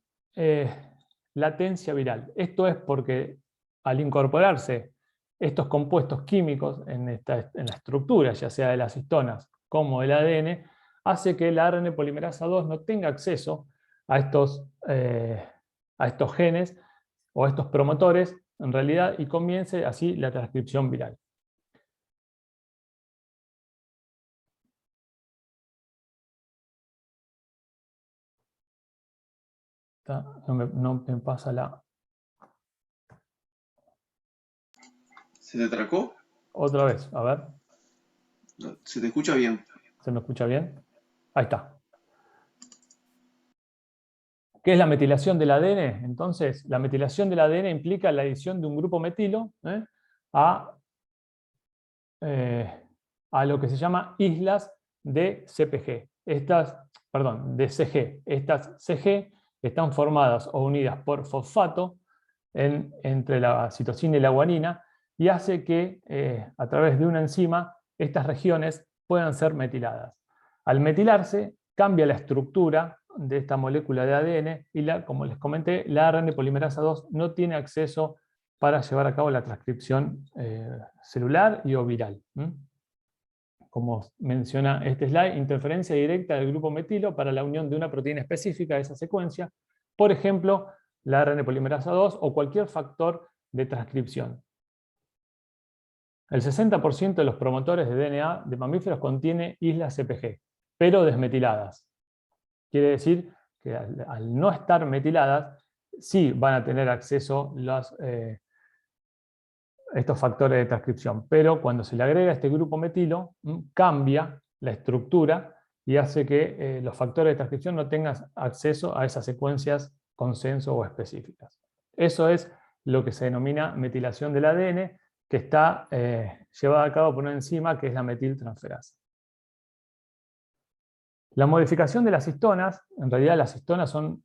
latencia viral. Esto es porque al incorporarse estos compuestos químicos en la estructura, ya sea de las histonas como del ADN, hace que la ARN polimerasa 2 no tenga acceso a estos genes o a estos promotores, en realidad, y comience así la transcripción viral. No me pasa la... ¿Se te trancó? Otra vez, a ver. No, se te escucha bien. ¿Se me escucha bien? Ahí está. ¿Qué es la metilación del ADN? Entonces, la metilación del ADN implica la adición de un grupo metilo a lo que se llama islas de CPG. De CG. Estas CG están formadas o unidas por fosfato entre la citosina y la guanina, y hace que a través de una enzima estas regiones puedan ser metiladas. Al metilarse, cambia la estructura de esta molécula de ADN y, como les comenté, la ARN polimerasa 2 no tiene acceso para llevar a cabo la transcripción celular y o viral. Como menciona este slide, interferencia directa del grupo metilo para la unión de una proteína específica de esa secuencia, por ejemplo, la ARN polimerasa 2 o cualquier factor de transcripción. El 60% de los promotores de DNA de mamíferos contiene islas CPG, pero desmetiladas. Quiere decir que al no estar metiladas, sí van a tener acceso estos factores de transcripción, pero cuando se le agrega este grupo metilo, cambia la estructura y hace que los factores de transcripción no tengan acceso a esas secuencias consenso o específicas. Eso es lo que se denomina metilación del ADN, que está llevada a cabo por una enzima que es la metiltransferasa. La modificación de las histonas, en realidad las histonas son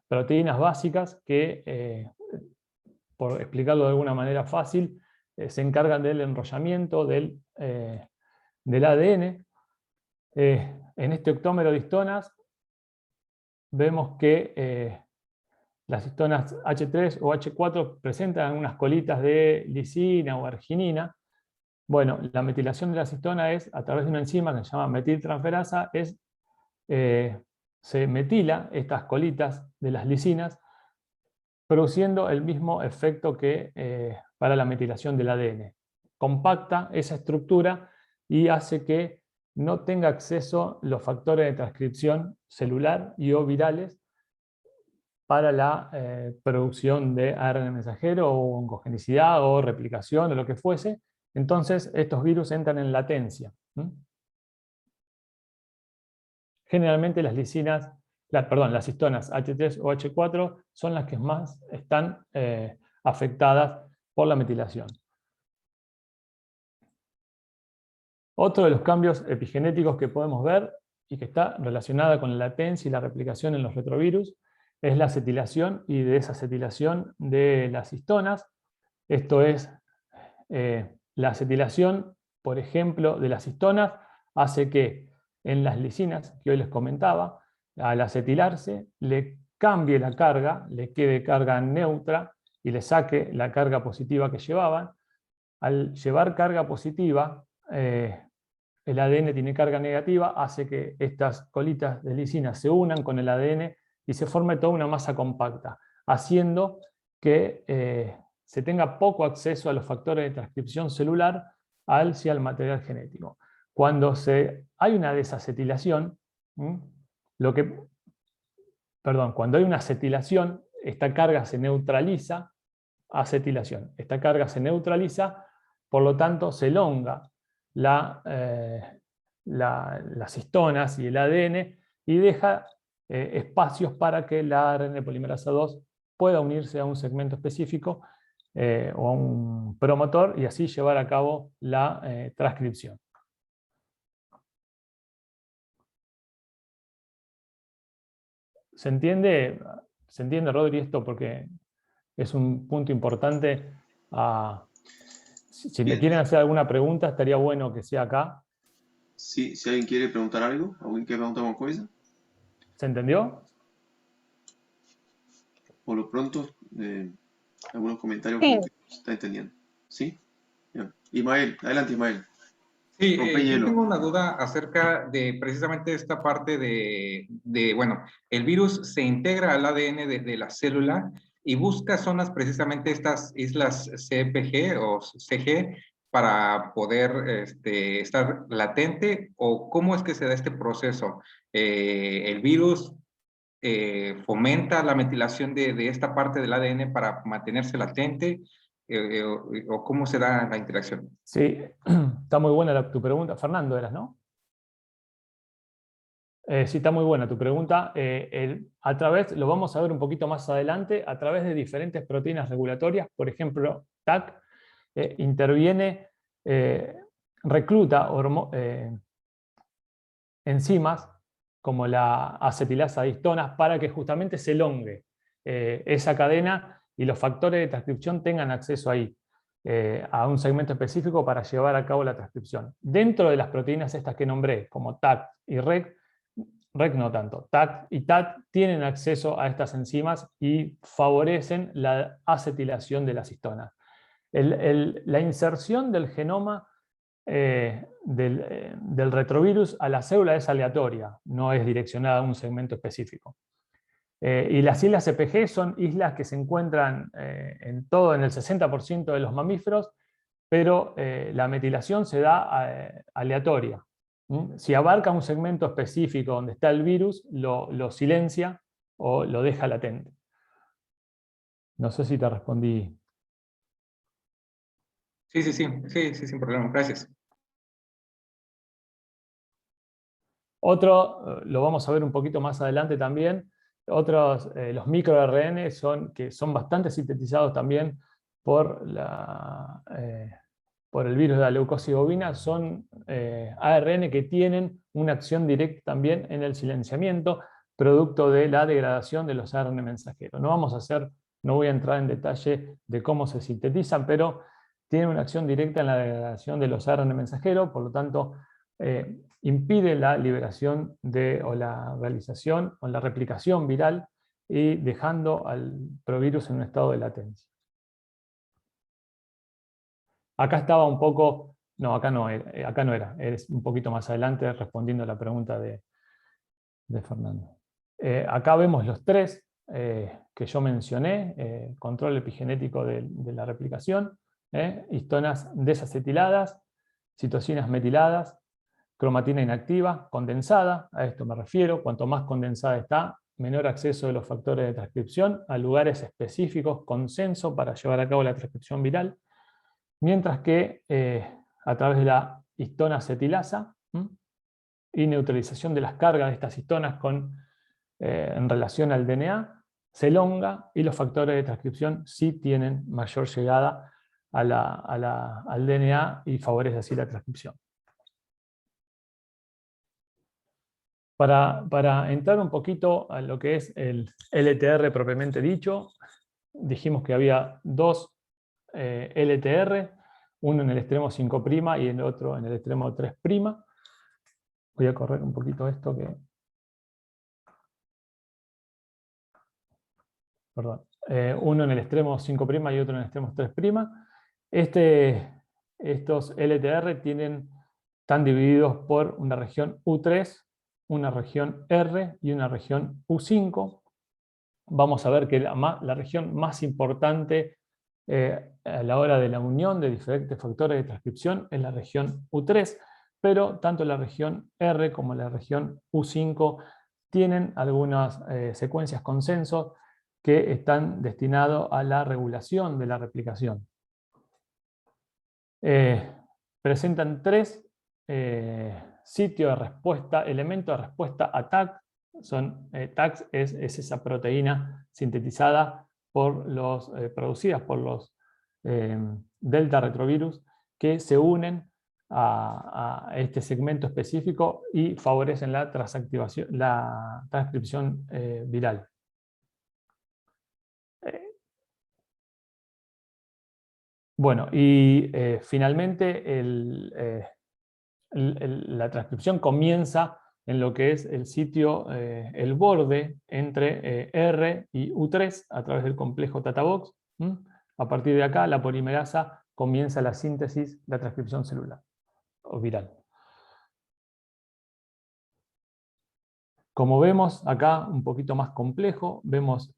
proteínas básicas que, por explicarlo de alguna manera fácil, se encargan del enrollamiento del ADN. En este octómero de histonas vemos que las histonas H3 o H4 presentan unas colitas de lisina o arginina. Bueno, la metilación de las histonas es a través de una enzima que se llama metiltransferasa, se metila estas colitas de las lisinas produciendo el mismo efecto que para la metilación del ADN. Compacta esa estructura y hace que no tenga acceso los factores de transcripción celular y o virales para la producción de ARN mensajero o oncogenicidad o replicación o lo que fuese. Entonces estos virus entran en latencia. Generalmente las lisinas, las histonas H3 o H4 son las que más están afectadas por la metilación. Otro de los cambios epigenéticos que podemos ver y que está relacionada con la latencia y la replicación en los retrovirus es la acetilación y desacetilación de las histonas. Esto es, la acetilación, por ejemplo, de las histonas hace que en las lisinas, que hoy les comentaba, al acetilarse le cambie la carga, le quede carga neutra y le saque la carga positiva que llevaban. Al llevar carga positiva, el ADN tiene carga negativa, hace que estas colitas de lisina se unan con el ADN y se forme toda una masa compacta, haciendo que se tenga poco acceso a los factores de transcripción celular al material genético. Cuando hay una desacetilación, cuando hay una acetilación, esta carga se neutraliza, acetilación, esta carga se neutraliza, por lo tanto se elonga las histonas y el ADN y deja espacios para que la ARN polimerasa 2 pueda unirse a un segmento específico o a un promotor y así llevar a cabo la transcripción. ¿Se entiende, Rodri, esto? Porque es un punto importante. Si me quieren hacer alguna pregunta, estaría bueno que sea acá. Sí, si alguien quiere preguntar algo, alguien quiere preguntar alguna cosa. ¿Se entendió? Por lo pronto, algunos comentarios como que se está entendiendo. ¿Sí? Bien. Ismael, adelante Ismael. Sí, Rompe yo hielo. tengo una duda acerca de precisamente esta parte bueno, el virus se integra al ADN de la célula y busca zonas, precisamente estas islas CPG o CG, para poder estar latente, o cómo es que se da este proceso. ¿El virus fomenta la metilación de esta parte del ADN para mantenerse latente? ¿O cómo se da la interacción? Sí, está muy buena tu pregunta. Fernando eras, ¿no? Sí, está muy buena tu pregunta. Lo vamos a ver un poquito más adelante, a través de diferentes proteínas regulatorias. Por ejemplo, TAC interviene, recluta enzimas como la acetilasa de histonas para que justamente se elongue esa cadena y los factores de transcripción tengan acceso ahí, a un segmento específico para llevar a cabo la transcripción. Dentro de las proteínas estas que nombré, como TAC y REC no tanto, TAC y TAT tienen acceso a estas enzimas y favorecen la acetilación de las histonas. La inserción del genoma del retrovirus a la célula es aleatoria, no es direccionada a un segmento específico. Y las islas CPG son islas que se encuentran en el 60% de los mamíferos, pero la metilación se da aleatoria. Si abarca un segmento específico donde está el virus, lo silencia o lo deja latente. No sé si te respondí. Sí, sin problema, gracias. Otro, lo vamos a ver un poquito más adelante también, otros, los microRN que son bastante sintetizados también por el virus de la leucosis bovina, son ARN que tienen una acción directa también en el silenciamiento, producto de la degradación de los ARN mensajeros. No voy a entrar en detalle de cómo se sintetizan, pero tienen una acción directa en la degradación de los ARN mensajeros, por lo tanto, impide la liberación o la realización o la replicación viral y dejando al provirus en un estado de latencia. Acá estaba un poco, no, acá no era, es un poquito más adelante respondiendo a la pregunta de Fernando. Acá vemos los tres que yo mencioné, control epigenético de la replicación, histonas desacetiladas, citocinas metiladas, cromatina inactiva, condensada, a esto me refiero, cuanto más condensada está, menor acceso de los factores de transcripción a lugares específicos, consenso para llevar a cabo la transcripción viral, mientras que a través de la histona acetilasa y neutralización de las cargas de estas histonas en relación al DNA, se elonga y los factores de transcripción sí tienen mayor llegada al DNA y favorece así la transcripción. Para entrar un poquito a lo que es el LTR propiamente dicho, dijimos que había dos LTR, uno en el extremo 5' y el otro en el extremo 3'. Voy a correr un poquito esto que... Perdón. Uno en el extremo 5' y otro en el extremo 3'. Estos LTR están divididos por una región U3, una región R y una región U5. Vamos a ver que la región más importante a la hora de la unión de diferentes factores de transcripción es la región U3, pero tanto la región R como la región U5 tienen algunas secuencias consenso que están destinados a la regulación de la replicación. Presentan tres sitios de respuesta, elementos de respuesta a TAC. TAC es esa proteína sintetizada producida por los delta retrovirus que se unen a este segmento específico y favorecen la transcripción viral. Bueno, y finalmente la transcripción comienza en lo que es el sitio, el borde entre R y U3 a través del complejo Tata-Box. A partir de acá la polimerasa comienza la síntesis, la transcripción celular o viral. Como vemos acá un poquito más complejo, vemos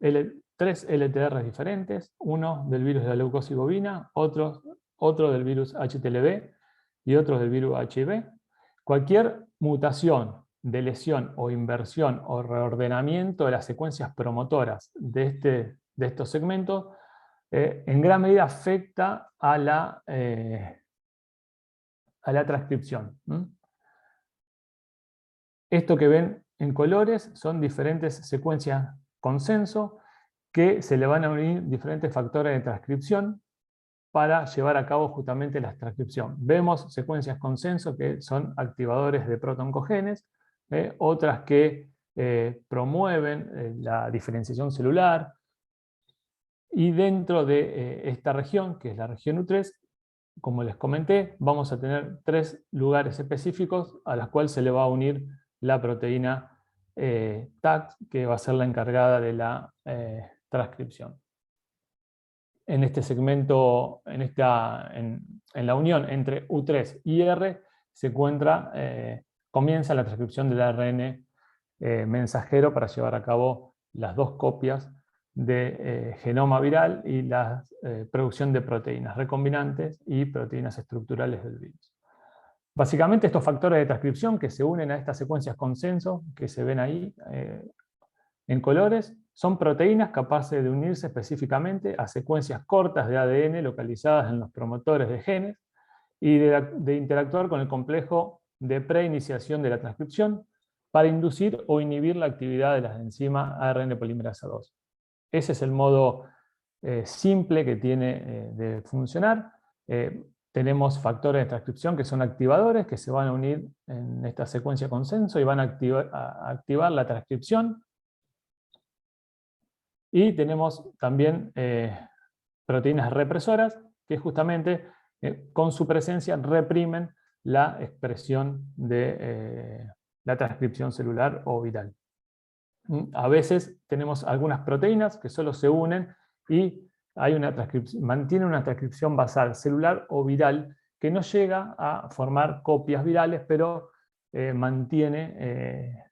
tres LTRs diferentes, uno del virus de la leucosis bovina, otro del virus HTLV y otro del virus HIV. Cualquier mutación de lesión o inversión o reordenamiento de las secuencias promotoras de estos segmentos en gran medida afecta a la transcripción. Esto que ven en colores son diferentes secuencias consenso que se le van a unir diferentes factores de transcripción para llevar a cabo justamente la transcripción. Vemos secuencias consenso que son activadores de protoncogenes, otras que promueven la diferenciación celular, y dentro de esta región, que es la región U3, como les comenté, vamos a tener tres lugares específicos a los cuales se le va a unir la proteína TAC, que va a ser la encargada de la transcripción. En este segmento, en la unión entre U3 y R, comienza la transcripción del ARN mensajero para llevar a cabo las dos copias de genoma viral y la producción de proteínas recombinantes y proteínas estructurales del virus. Básicamente estos factores de transcripción que se unen a estas secuencias consenso que se ven ahí en colores son proteínas capaces de unirse específicamente a secuencias cortas de ADN localizadas en los promotores de genes y de interactuar con el complejo de preiniciación de la transcripción para inducir o inhibir la actividad de las enzimas ARN polimerasa 2. Ese es el modo simple que tiene de funcionar. Tenemos factores de transcripción que son activadores que se van a unir en esta secuencia consenso y van a activar la transcripción. Y tenemos también proteínas represoras que justamente con su presencia reprimen la expresión de la transcripción celular o viral. A veces tenemos algunas proteínas que solo se unen y mantienen una transcripción basal celular o viral que no llega a formar copias virales, pero mantiene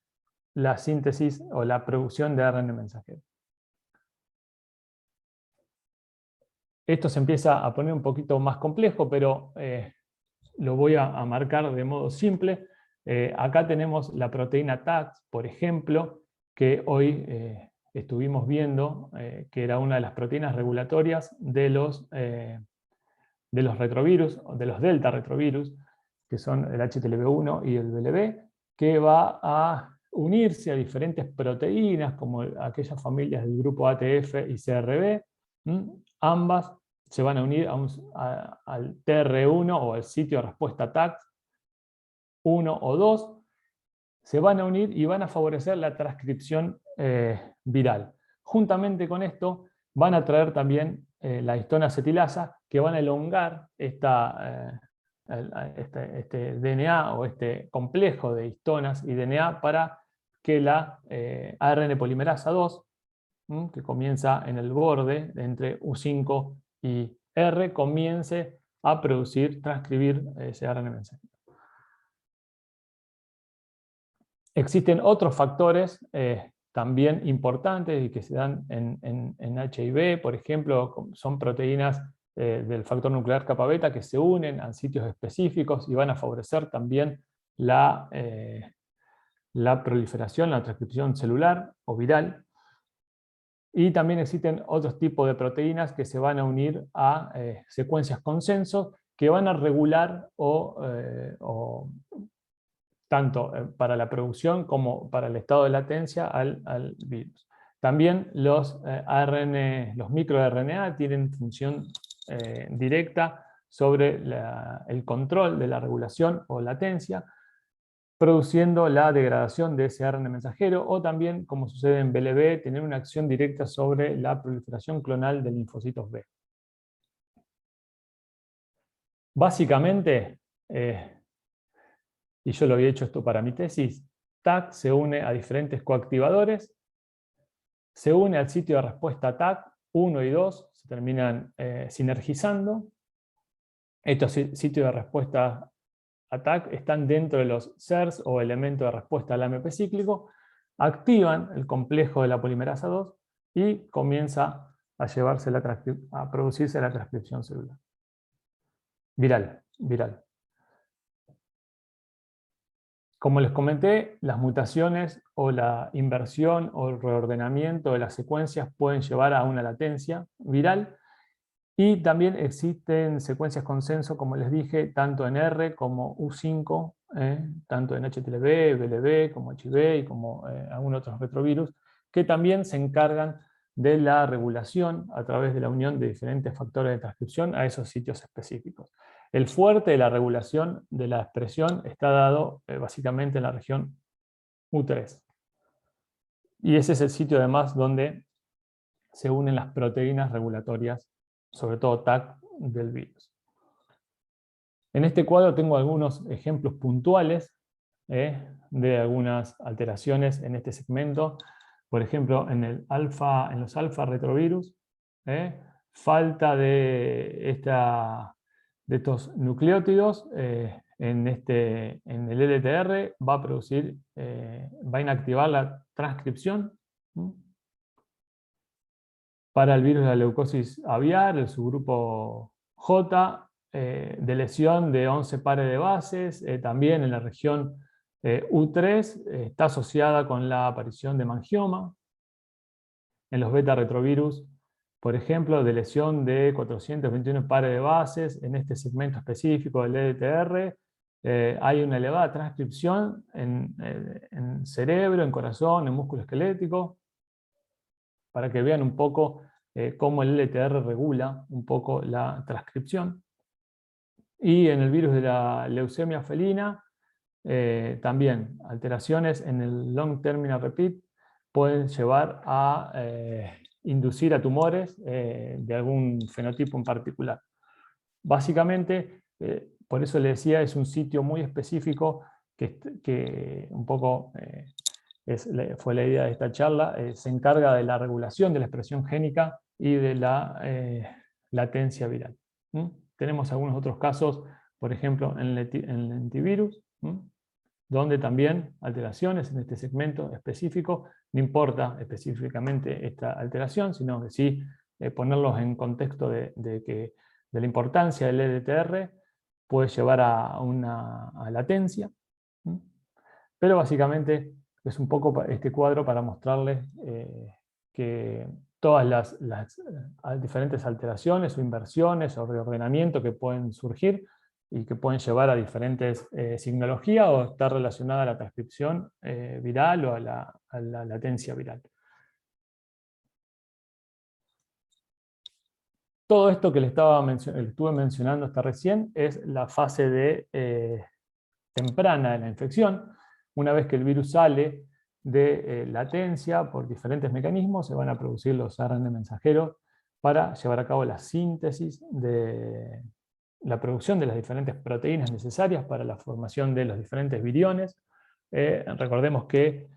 la síntesis o la producción de ARN mensajero. Esto se empieza a poner un poquito más complejo, pero lo voy a marcar de modo simple. Acá tenemos la proteína TAX, por ejemplo, que hoy estuvimos viendo, que era una de las proteínas regulatorias de los retrovirus, de los delta retrovirus, que son el HTLV1 y el VLB, que va a unirse a diferentes proteínas, como aquellas familias del grupo ATF y CRB. Ambas se van a unir al TR1 o al sitio de respuesta TAC 1 o 2, se van a unir y van a favorecer la transcripción viral. Juntamente con esto van a traer también la histona acetilasa, que van a elongar este DNA o este complejo de histonas y DNA para que la ARN polimerasa 2, que comienza en el borde entre U5 y R, comience a transcribir ese ARN mensajero. Existen otros factores también importantes y que se dan en HIV, por ejemplo, son proteínas del factor nuclear kappa beta que se unen a sitios específicos y van a favorecer también la proliferación, la transcripción celular o viral. Y también existen otros tipos de proteínas que se van a unir a secuencias consenso que van a regular tanto para la producción como para el estado de latencia al virus. También los microRNA tienen función directa sobre el control de la regulación o latencia, produciendo la degradación de ese ARN mensajero, o también, como sucede en VLB, tener una acción directa sobre la proliferación clonal de linfocitos B. Básicamente, y yo lo había hecho esto para mi tesis, TAC se une a diferentes coactivadores, se une al sitio de respuesta TAC 1 y 2, se terminan sinergizando. Estos sitios de respuesta ATAC están dentro de los SERS o elementos de respuesta al AMP cíclico, activan el complejo de la polimerasa 2 y comienza a producirse la transcripción celular. Viral. Como les comenté, las mutaciones o la inversión o el reordenamiento de las secuencias pueden llevar a una latencia viral. Y también existen secuencias consenso, como les dije, tanto en R como U5, tanto en HTLV, VLB, como HIV y como algunos otros retrovirus, que también se encargan de la regulación a través de la unión de diferentes factores de transcripción a esos sitios específicos. El fuerte de la regulación de la expresión está dado básicamente en la región U3. Y ese es el sitio además donde se unen las proteínas regulatorias, sobre todo TAC, del virus. En este cuadro tengo algunos ejemplos puntuales de algunas alteraciones en este segmento. Por ejemplo, en los alfa retrovirus, falta de estos nucleótidos en el LTR va a inactivar la transcripción. Para el virus de la leucosis aviar, el subgrupo J, de lesión de 11 pares de bases, también en la región U3, está asociada con la aparición de mangioma. En los beta retrovirus, por ejemplo, de lesión de 421 pares de bases, en este segmento específico del EDTR, hay una elevada transcripción en cerebro, en corazón, en músculo esquelético, para que vean un poco cómo el LTR regula un poco la transcripción. Y en el virus de la leucemia felina, también alteraciones en el long terminal repeat pueden llevar a inducir a tumores de algún fenotipo en particular. Básicamente, por eso le decía, es un sitio muy específico que un poco fue la idea de esta charla, se encarga de la regulación de la expresión génica y de la latencia viral. Tenemos algunos otros casos, por ejemplo, en el lentivirus, donde también alteraciones en este segmento específico, no importa específicamente esta alteración, sino que sí ponerlos en contexto de la importancia del LDTR, puede llevar a latencia. Pero básicamente es un poco este cuadro para mostrarles que todas las diferentes alteraciones o inversiones o reordenamiento que pueden surgir y que pueden llevar a diferentes signologías o estar relacionada a la transcripción viral o a la latencia viral. Todo esto que le estuve mencionando hasta recién es la fase temprana de la infección. Una vez que el virus sale de latencia por diferentes mecanismos, se van a producir los ARN mensajeros para llevar a cabo la síntesis de la producción de las diferentes proteínas necesarias para la formación de los diferentes viriones. Recordemos que,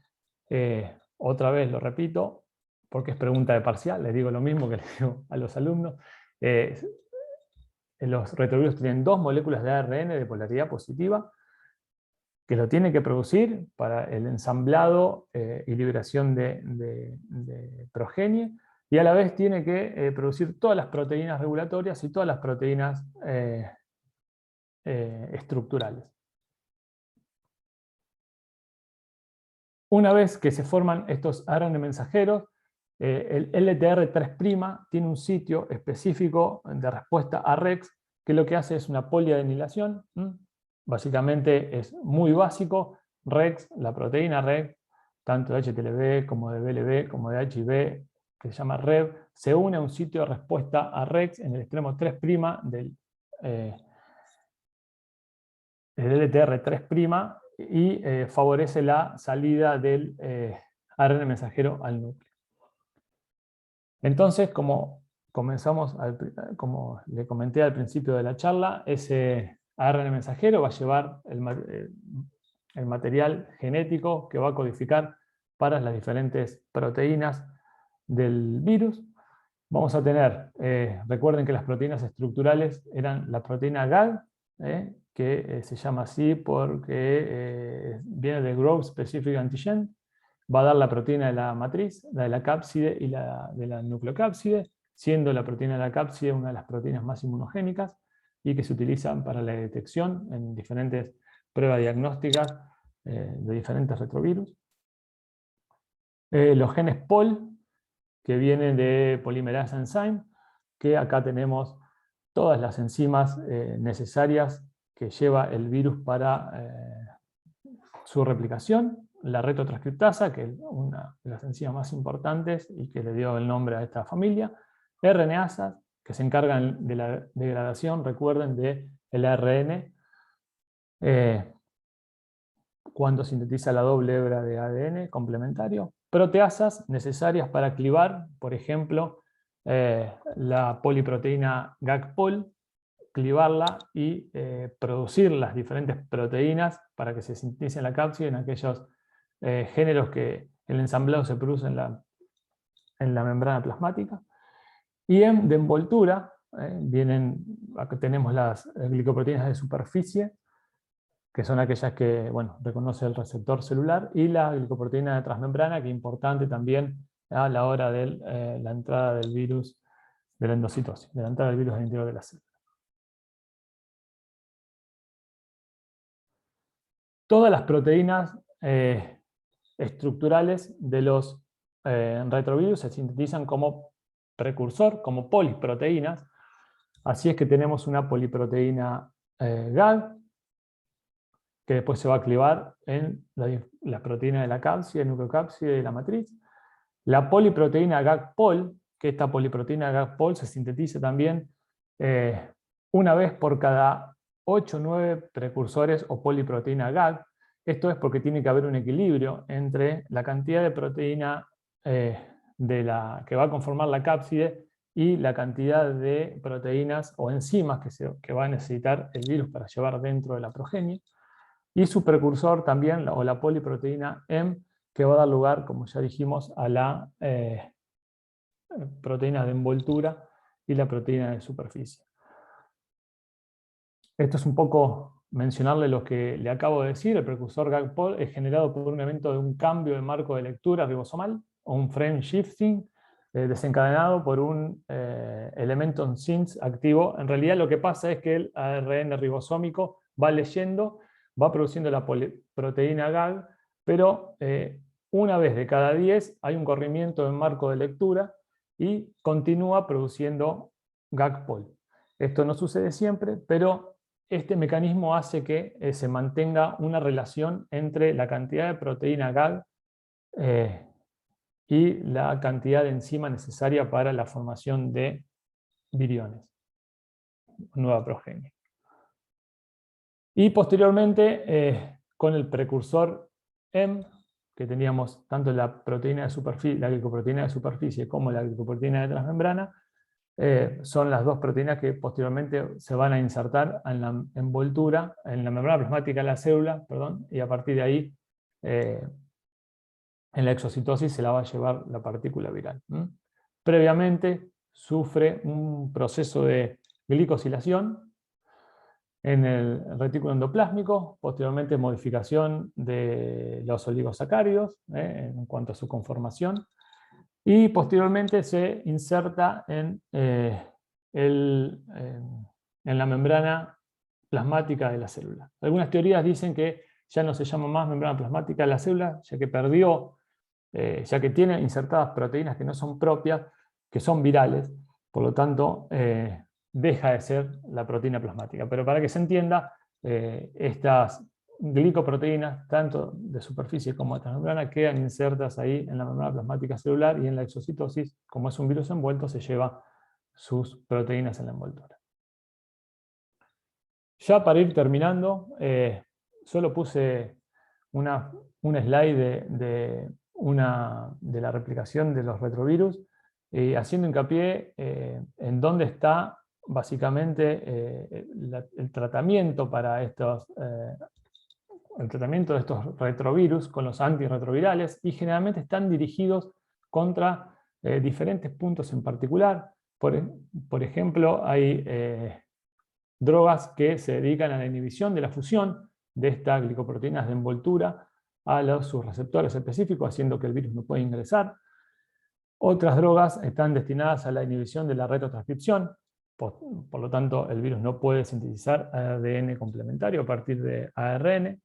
otra vez lo repito, porque es pregunta de parcial, les digo lo mismo que les digo a los alumnos, los retrovirus tienen 2 moléculas de ARN de polaridad positiva, que lo tiene que producir para el ensamblado y liberación de progenie, y a la vez tiene que producir todas las proteínas regulatorias y todas las proteínas estructurales. Una vez que se forman estos ARN mensajeros, el LTR3' tiene un sitio específico de respuesta a REX, que lo que hace es una poliadenilación. Básicamente es muy básico. REX, la proteína REX, tanto de HTLV como de BLB, como de HIV, que se llama REV, se une a un sitio de respuesta a REX en el extremo 3' del LTR3' y favorece la salida del ARN mensajero al núcleo. Entonces, como le comenté al principio de la charla, ese ARN mensajero va a llevar el material genético que va a codificar para las diferentes proteínas del virus. Vamos a tener, recuerden que las proteínas estructurales eran la proteína GAG, que se llama así porque viene de Growth Specific Antigen. Va a dar la proteína de la matriz, la de la cápside y la de la nucleocápside, siendo la proteína de la cápside una de las proteínas más inmunogénicas y que se utilizan para la detección en diferentes pruebas diagnósticas de diferentes retrovirus. Los genes POL, que vienen de Polymerase Enzyme, que acá tenemos todas las enzimas necesarias que lleva el virus para su replicación. La retrotranscriptasa, que es una de las enzimas más importantes y que le dio el nombre a esta familia. RNasas, que se encargan de la degradación, recuerden, del ARN, cuando sintetiza la doble hebra de ADN complementario. Proteasas necesarias para clivar, por ejemplo, la poliproteína GAG-POL, clivarla y producir las diferentes proteínas para que se sinteticen en la cápside en aquellos géneros que el ensamblado se produce en la membrana plasmática. Y de envoltura, acá tenemos las glicoproteínas de superficie, que son aquellas que reconoce el receptor celular, y la glicoproteína de transmembrana, que es importante también a la hora de la entrada del virus, de la endocitosis, de la entrada del virus al interior de la célula. Todas las proteínas estructurales de los retrovirus se sintetizan como precursor, como poliproteínas. Así es que tenemos una poliproteína GAG, que después se va a clivar en la proteína de la cápside, nucleocápside y la matriz. La poliproteína GAG-POL, que esta poliproteína GAG-POL se sintetiza también una vez por cada 8 o 9 precursores o poliproteína GAG. Esto es porque tiene que haber un equilibrio entre la cantidad de proteína que va a conformar la cápside y la cantidad de proteínas o enzimas que va a necesitar el virus para llevar dentro de la progenie. Y su precursor también, o la poliproteína M, que va a dar lugar, como ya dijimos, a la proteína de envoltura y la proteína de superficie. Esto es un poco mencionarle lo que le acabo de decir. El precursor GAG-POL es generado por un evento de un cambio de marco de lectura ribosomal, o un frame shifting, desencadenado por un elemento en SINS activo. En realidad lo que pasa es que el ARN ribosómico va leyendo, va produciendo la proteína GAG, pero una vez de cada 10 hay un corrimiento en marco de lectura y continúa produciendo GAG-POL. Esto no sucede siempre, pero este mecanismo hace que se mantenga una relación entre la cantidad de proteína GAG y la cantidad de enzima necesaria para la formación de viriones, nueva progenie. Y posteriormente, con el precursor M, que teníamos tanto la proteína de superficie, la glicoproteína de superficie como la glicoproteína de transmembrana, son las dos proteínas que posteriormente se van a insertar en la envoltura, en la membrana plasmática de la célula, perdón, y a partir de ahí en la exocitosis se la va a llevar la partícula viral. Previamente sufre un proceso de glicosilación en el retículo endoplásmico, posteriormente modificación de los oligosacáridos en cuanto a su conformación, y posteriormente se inserta en la membrana plasmática de la célula. Algunas teorías dicen que ya no se llama más membrana plasmática de la célula, ya que perdió, ya que tiene insertadas proteínas que no son propias, que son virales, por lo tanto deja de ser la proteína plasmática. Pero para que se entienda, estas glicoproteínas, tanto de superficie como de transmembrana, quedan insertas ahí en la membrana plasmática celular, y en la exocitosis, como es un virus envuelto, se lleva sus proteínas en la envoltura. Ya para ir terminando, solo puse un slide de la replicación de los retrovirus, haciendo hincapié en dónde está básicamente el tratamiento para estos el tratamiento de estos retrovirus con los antirretrovirales, y generalmente están dirigidos contra diferentes puntos en particular. Por ejemplo, hay drogas que se dedican a la inhibición de la fusión de estas glicoproteínas de envoltura a sus receptores específicos, haciendo que el virus no pueda ingresar. Otras drogas están destinadas a la inhibición de la retrotranscripción, por lo tanto el virus no puede sintetizar ADN complementario a partir de ARN.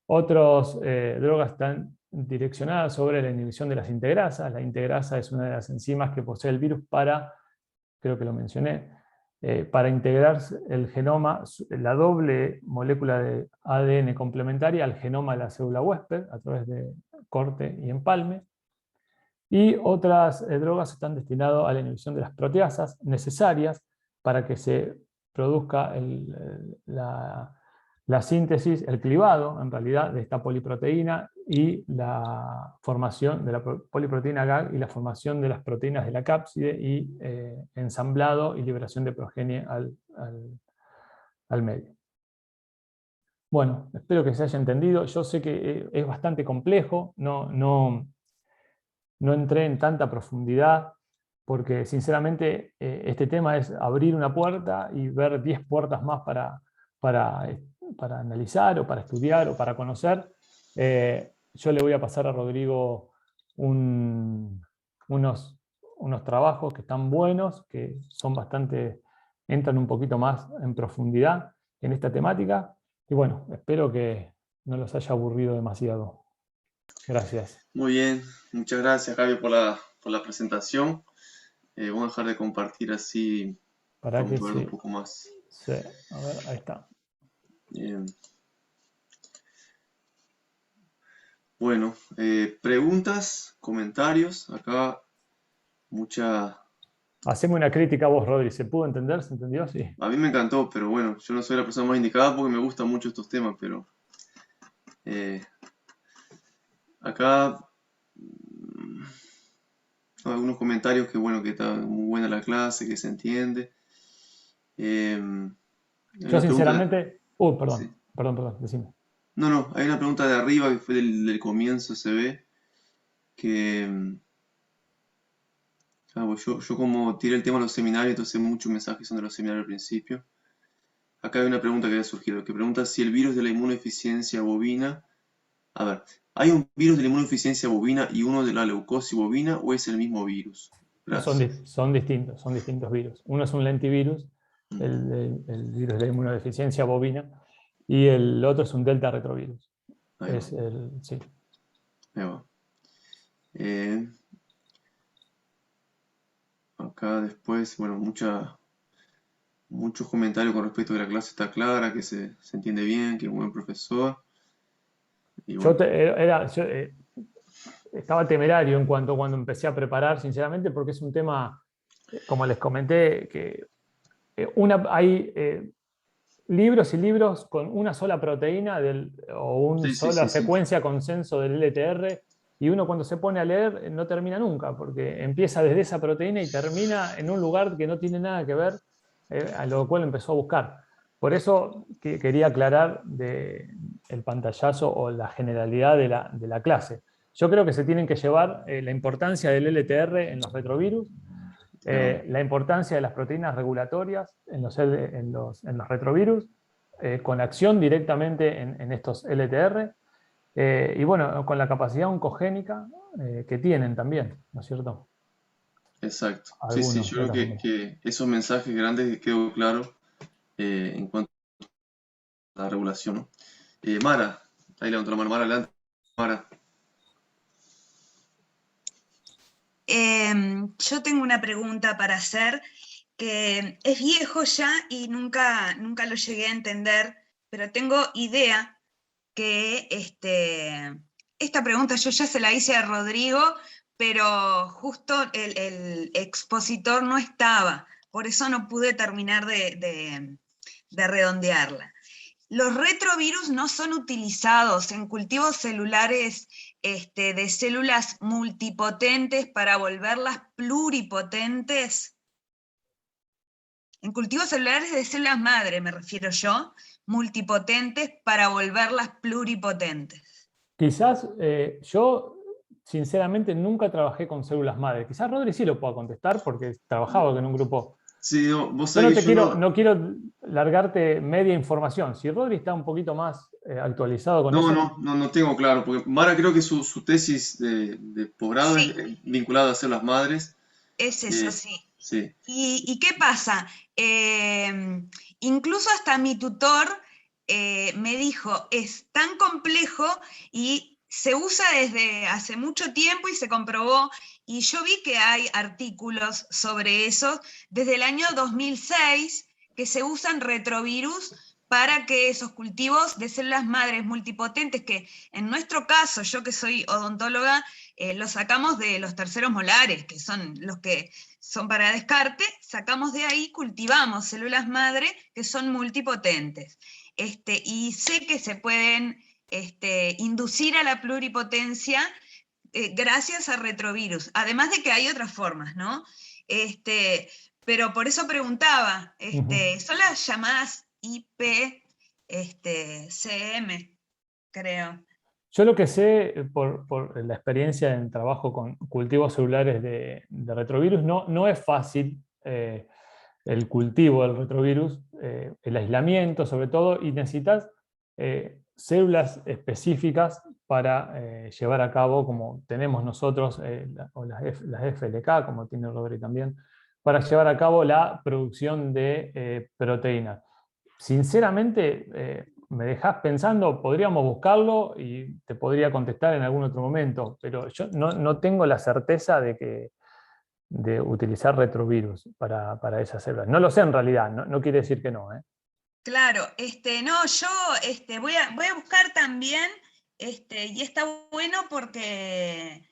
Otras drogas están direccionadas sobre la inhibición de las integrasas. La integrasa es una de las enzimas que posee el virus para, creo que lo mencioné, para integrar el genoma, la doble molécula de ADN complementaria al genoma de la célula huésped a través de corte y empalme. Y otras drogas están destinadas a la inhibición de las proteasas necesarias para que se produzca la síntesis, el clivado, en realidad, de esta poliproteína y la formación de la poliproteína GAG y la formación de las proteínas de la cápside y ensamblado y liberación de progenie al medio. Bueno, espero que se haya entendido. Yo sé que es bastante complejo, no entré en tanta profundidad, porque sinceramente este tema es abrir una puerta y ver 10 puertas más para analizar o para estudiar o para conocer. Yo le voy a pasar a Rodrigo unos trabajos que están buenos, que son entran un poquito más en profundidad en esta temática, y bueno, espero que no los haya aburrido demasiado. Gracias. Muy bien, muchas gracias, Javi, por la presentación. Vamos a dejar de compartir así Para que verlo sí. un poco más. Sí, a ver, ahí está. Bien. Bueno, preguntas, comentarios, acá mucha... Haceme una crítica a vos, Rodri. ¿Se pudo entender? ¿Se entendió? Sí. A mí me encantó, pero bueno, yo no soy la persona más indicada porque me gustan mucho estos temas, pero acá algunos comentarios que bueno, que está muy buena la clase, que se entiende. Yo sinceramente... perdón, sí. perdón, decime. No, hay una pregunta de arriba que fue del comienzo, se ve, que... yo como tiré el tema de los seminarios, entonces muchos mensajes son de los seminarios al principio. Acá hay una pregunta que había surgido, que pregunta si el virus de la inmunodeficiencia bovina... A ver, ¿Hay un virus de la inmunodeficiencia bovina y uno de la leucosis bovina o es el mismo virus? Gracias. Son distintos virus. Uno es un lentivirus, el virus de la inmunodeficiencia bovina, y el otro es un delta retrovirus. Ahí va, Sí. ahí va. Acá después, bueno, muchos comentarios con respecto a que la clase está clara, que se entiende bien, que es un buen profesor. Y bueno, Estaba temerario en cuanto cuando empecé a preparar, sinceramente, porque es un tema, como les comenté, que hay libros y libros con una sola proteína o una sí, sí, sola sí, sí. secuencia consenso del LTR, y uno cuando se pone a leer no termina nunca, porque empieza desde esa proteína y termina en un lugar que no tiene nada que ver, a lo cual empezó a buscar. Por eso quería aclarar el pantallazo o la generalidad de la clase. Yo creo que se tienen que llevar la importancia del LTR en los retrovirus, la importancia de las proteínas regulatorias en los retrovirus, con acción directamente en estos LTR, y bueno, con la capacidad oncogénica que tienen también, ¿no es cierto? Exacto. Sí, sí, Algunos yo de creo otras familias. que esos mensajes grandes quedó claro en cuanto a la regulación, ¿no? Mara, ahí levantó la mano. Mara, adelante. Mara. Yo tengo una pregunta para hacer que es viejo ya y nunca lo llegué a entender, pero tengo idea que esta pregunta yo ya se la hice a Rodrigo, pero justo el expositor no estaba, por eso no pude terminar de redondearla. Los retrovirus no son utilizados en cultivos celulares de células multipotentes para volverlas pluripotentes. En cultivos celulares de células madre, me refiero yo, multipotentes para volverlas pluripotentes. Quizás yo, sinceramente, nunca trabajé con células madre. Quizás Rodri sí lo pueda contestar porque trabajaba con un grupo. Sí, no, vos Yo sabés que yo no quiero largarte media información. Si Rodri está un poquito más actualizado con eso. no tengo claro, porque Mara creo que su tesis de posgrado es Sí, vinculada a células madres. es eso, sí. Sí, ¿Y qué pasa? Incluso hasta mi tutor me dijo, es tan complejo y se usa desde hace mucho tiempo y se comprobó, y yo vi que hay artículos sobre eso desde el año 2006 que se usan retrovirus para que esos cultivos de células madres multipotentes, que en nuestro caso, yo que soy odontóloga, los sacamos de los terceros molares, que son los que son para descarte, sacamos de ahí, cultivamos células madre que son multipotentes. Y sé que se pueden inducir a la pluripotencia gracias a retrovirus, además de que hay otras formas, ¿no? Pero por eso preguntaba, son las llamadas IPCM, creo. Yo lo que sé por la experiencia en trabajo con cultivos celulares de retrovirus, no es fácil el cultivo del retrovirus, el aislamiento sobre todo, y necesitas células específicas para llevar a cabo, como tenemos nosotros, o las FLK, como tiene Rodri también, para llevar a cabo la producción de proteínas. Sinceramente, me dejás pensando, podríamos buscarlo y te podría contestar en algún otro momento, pero yo no tengo la certeza de utilizar retrovirus para esas células. No lo sé en realidad, no quiere decir que no. Claro, no, yo voy a buscar también, y está bueno porque,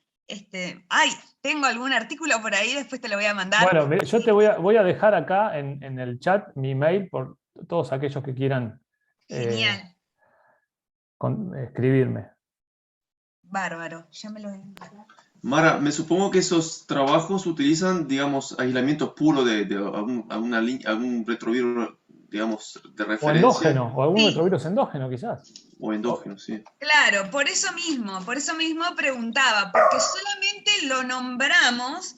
tengo algún artículo por ahí, después te lo voy a mandar. Bueno, yo te voy a dejar acá en el chat mi mail por todos aquellos que quieran Genial, escribirme. bárbaro, ya me lo voy a enviar. Mara, me supongo que esos trabajos utilizan, digamos, aislamiento puro de algún retrovirus, digamos, de O referencia. endógeno, o algún Sí. retrovirus endógeno quizás. O endógeno, sí. Claro, por eso mismo preguntaba, porque solamente lo nombramos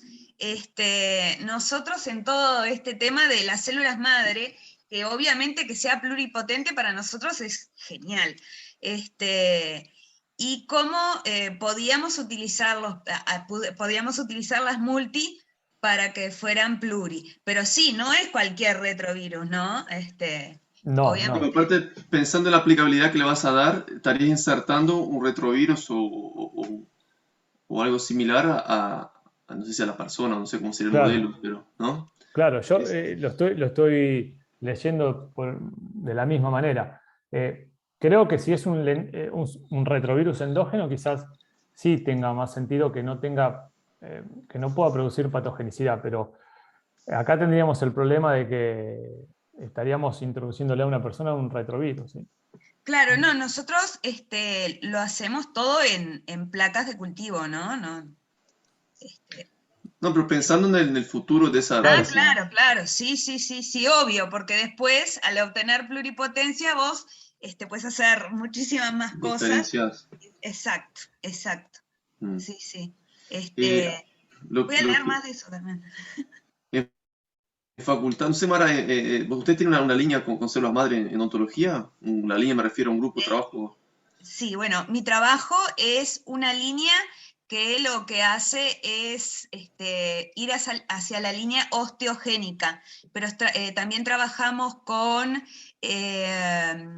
nosotros en todo este tema de las células madre, que obviamente que sea pluripotente para nosotros es genial. y cómo podíamos utilizar las multi para que fueran pluri. Pero sí, no es cualquier retrovirus, ¿no? No, Obviamente. no. Aparte, pensando en la aplicabilidad que le vas a dar, estarías insertando un retrovirus o algo similar no sé si a la persona, no sé cómo sería el Claro, modelo, pero, ¿no? claro, yo Es- lo estoy leyendo de la misma manera. Creo que si es un retrovirus endógeno, quizás sí tenga más sentido que no tenga, que no pueda producir patogenicidad, pero acá tendríamos el problema de que estaríamos introduciéndole a una persona un retrovirus, ¿sí? Claro, no, nosotros lo hacemos todo en placas de cultivo, ¿no? No, este, No, pero pensando en el futuro de esa, Claro. claro, claro, sí, sí, sí, sí, obvio, porque después, al obtener pluripotencia, vos puedes hacer muchísimas más cosas. diferencias. Exacto, exacto. Mm. Sí, sí. Eh, Voy a lo leer que, más de eso también. en facultad, no sé, Mara, ¿usted tiene una línea con células madre en ontología? La línea me refiero a un grupo de trabajo. Sí, bueno, mi trabajo es una línea que lo que hace es ir hacia la línea osteogénica, pero también trabajamos eh,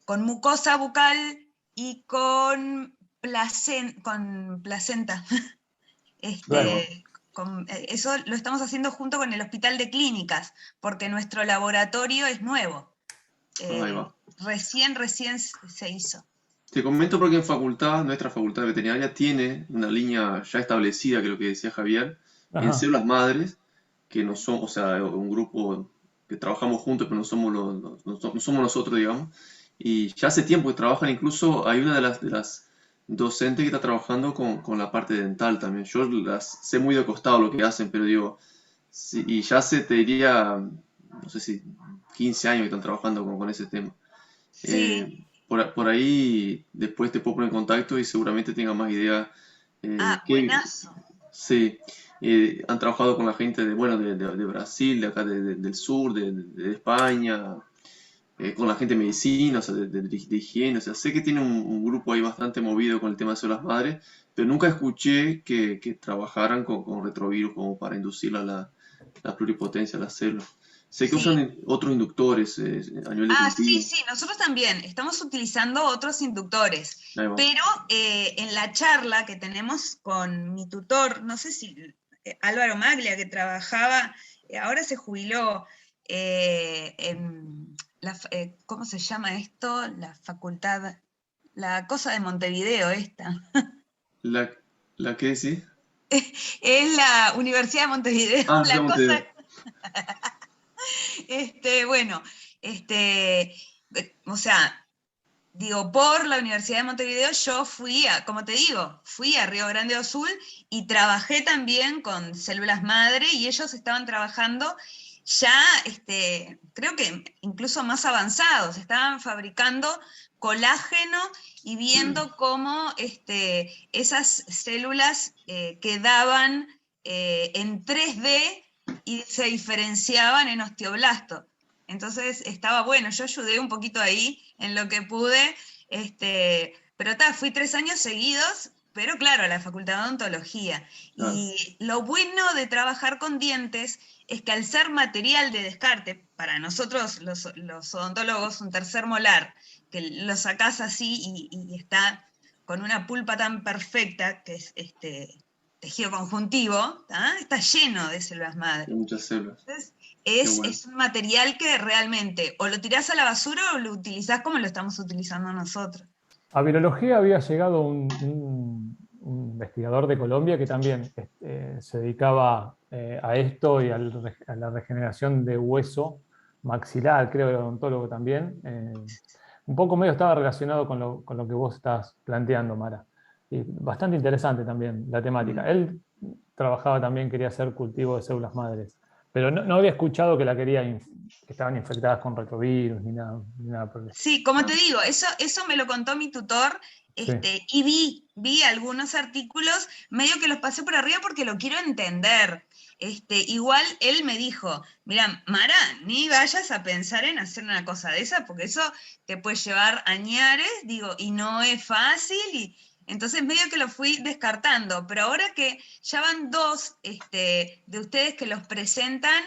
con mucosa bucal y con placenta. Claro. Eso lo estamos haciendo junto con el Hospital de Clínicas, porque nuestro laboratorio es nuevo. Ahí va. Recién se hizo. Te comento porque en facultad, nuestra facultad veterinaria tiene una línea ya establecida, que es lo que decía Javier, en Ajá. células madres, que no son, o sea, un grupo que trabajamos juntos, pero no somos, no somos nosotros, digamos. Y ya hace tiempo que trabajan, incluso hay una de las docentes que está trabajando con la parte dental también. Yo las sé muy de costado lo que hacen, pero digo, sí, y ya hace, te diría, no sé si 15 años que están trabajando con ese tema. Sí. Por ahí después te puedo poner en contacto y seguramente tenga más idea. Ah, Que buenazo. sí, han trabajado con la gente bueno, de Brasil, de acá del sur, de España, con la gente de medicina, o sea, de higiene. O sea, sé que tiene un grupo ahí bastante movido con el tema de células madres, pero nunca escuché que trabajaran con retrovirus como para inducir la pluripotencia a las células. Sé que Sí. usan otros inductores a nivel de Ah, sí, cultivo. sí, nosotros también estamos utilizando otros inductores, Ahí va. pero en la charla que tenemos con mi tutor, no sé si Álvaro Maglia, que trabajaba, ahora se jubiló en ¿cómo se llama esto? La facultad, la cosa de Montevideo esta. ¿La, la qué decís? Es la Universidad de Montevideo, Ah, la digamos, cosa. Bueno, o sea, digo, por la Universidad de Montevideo yo como te digo, fui a Río Grande do Sul y trabajé también con células madre y ellos estaban trabajando ya, creo que incluso más avanzados, estaban fabricando colágeno y viendo cómo esas células quedaban en 3D y se diferenciaban en osteoblasto. Entonces estaba bueno, yo ayudé un poquito ahí en lo que pude, pero fui 3 años seguidos, pero claro, a la Facultad de Odontología. claro. Y lo bueno de trabajar con dientes es que al ser material de descarte, para nosotros los odontólogos, un tercer molar, que lo sacás así y está con una pulpa tan perfecta, que es tejido conjuntivo, está lleno de células madre. Hay muchas células. Entonces, Qué bueno. es un material que realmente o lo tirás a la basura o lo utilizás como lo estamos utilizando nosotros. A virología había llegado un investigador de Colombia que también se dedicaba a esto y a la regeneración de hueso maxilar, creo que era odontólogo también. Un poco medio estaba relacionado con lo que vos estás planteando, Mara. Y bastante interesante también la temática. Él trabajaba también, quería hacer cultivo de células madres. Pero no había escuchado que que estaban infectadas con retrovirus ni nada por el estilo. Sí, como te digo, eso me lo contó mi tutor, y vi algunos artículos, medio que los pasé por arriba porque lo quiero entender. Igual él me dijo, mira, Mara, ni vayas a pensar en hacer una cosa de esa, porque eso te puede llevar añares, digo, y no es fácil, y entonces medio que lo fui descartando, pero ahora que ya van dos de ustedes que los presentan,